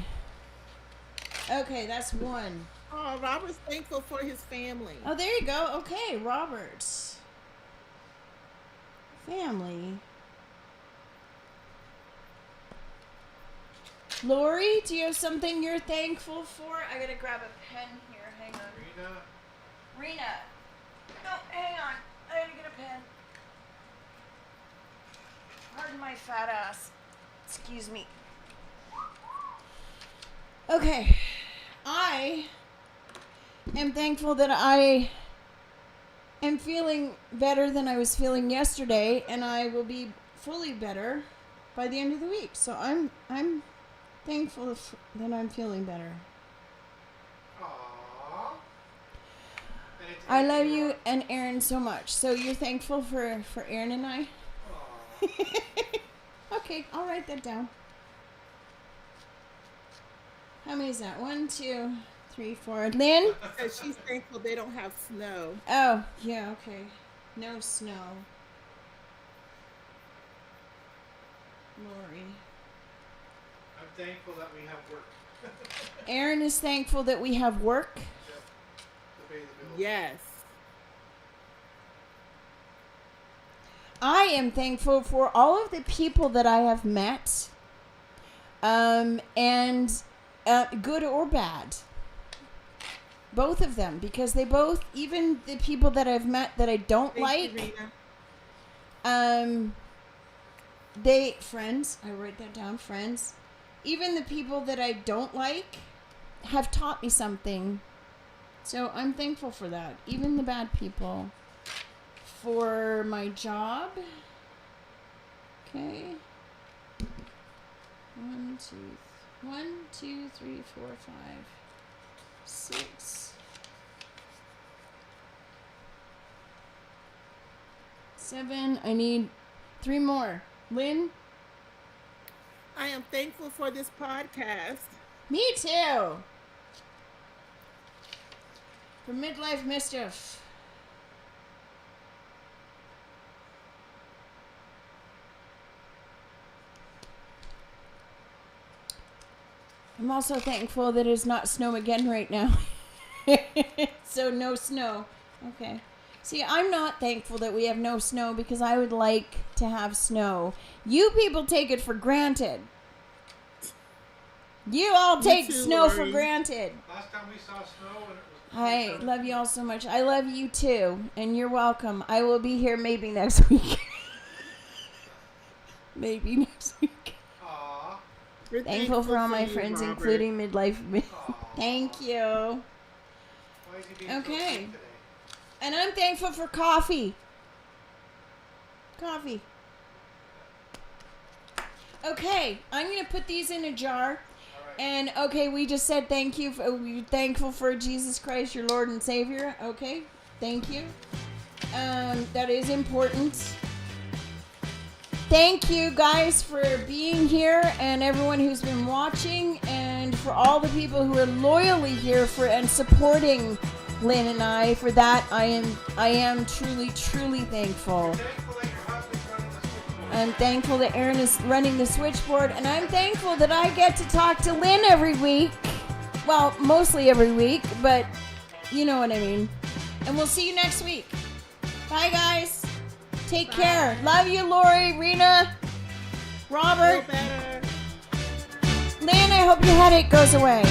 Okay, that's 1. Oh, Robert's thankful for his family. Oh, there you go. Okay, Roberts. Family. Lori, do you have something you're thankful for? I gotta grab a pen here. Hang on. Rena. No, hang on. I gotta get a pen. Pardon my fat ass. Excuse me. Okay. I am thankful that I am feeling better than I was feeling yesterday, and I will be fully better by the end of the week. So I'm thankful that I'm feeling better. Aww. I love you and Aaron so much. So you're thankful for Aaron and I? Aww. Okay, I'll write that down. How many is that? 1, 2, 3, 4. Lynn? Because she's thankful they don't have snow. Oh, yeah, okay. No snow. Lori. I'm thankful that we have work. Aaron is thankful that we have work. To pay the bills. Yes. I am thankful for all of the people that I have met, and good or bad. Both of them, because they both, even the people that I've met that I don't Thank you, like, Rena. they, friends, I write that down, friends. Even the people that I don't like have taught me something. So I'm thankful for that. Even the bad people. For my job. Okay. 1, 2, 3, 4, 5, 6, 7. I need 3 more. Lynn? I am thankful for this podcast. Me too. For Midlife Mischief. I'm also thankful that it's not snow again right now. So no snow. Okay. See, I'm not thankful that we have no snow because I would like to have snow. You people take it for granted. You all take too, snow for Lori. granted. Last time we saw snow and it was. I love you all so much. I love you too, and you're welcome. I will be here maybe next week. Maybe next week. Aww. We're Thankful for all my you, friends, Robert. including Midlife. Aw. Thank you. Why is he being Okay. so sweet today? And I'm thankful for coffee. Coffee. Okay, I'm going to put these in a jar. Alright. And okay, we just said thank you. We're thankful for Jesus Christ, your Lord and Savior. Okay, thank you. That is important. Thank you guys for being here and everyone who's been watching, and for all the people who are loyally here and supporting Lynn and I. For that, I am truly thankful. I'm thankful that Aaron is running the switchboard, and I'm thankful that I get to talk to Lynn every week. Well, mostly every week, but you know what I mean. And we'll see you next week. Bye, guys. Take care. Love you, Lori, Rena, Robert. Feel better. Lynn, I hope your headache goes away.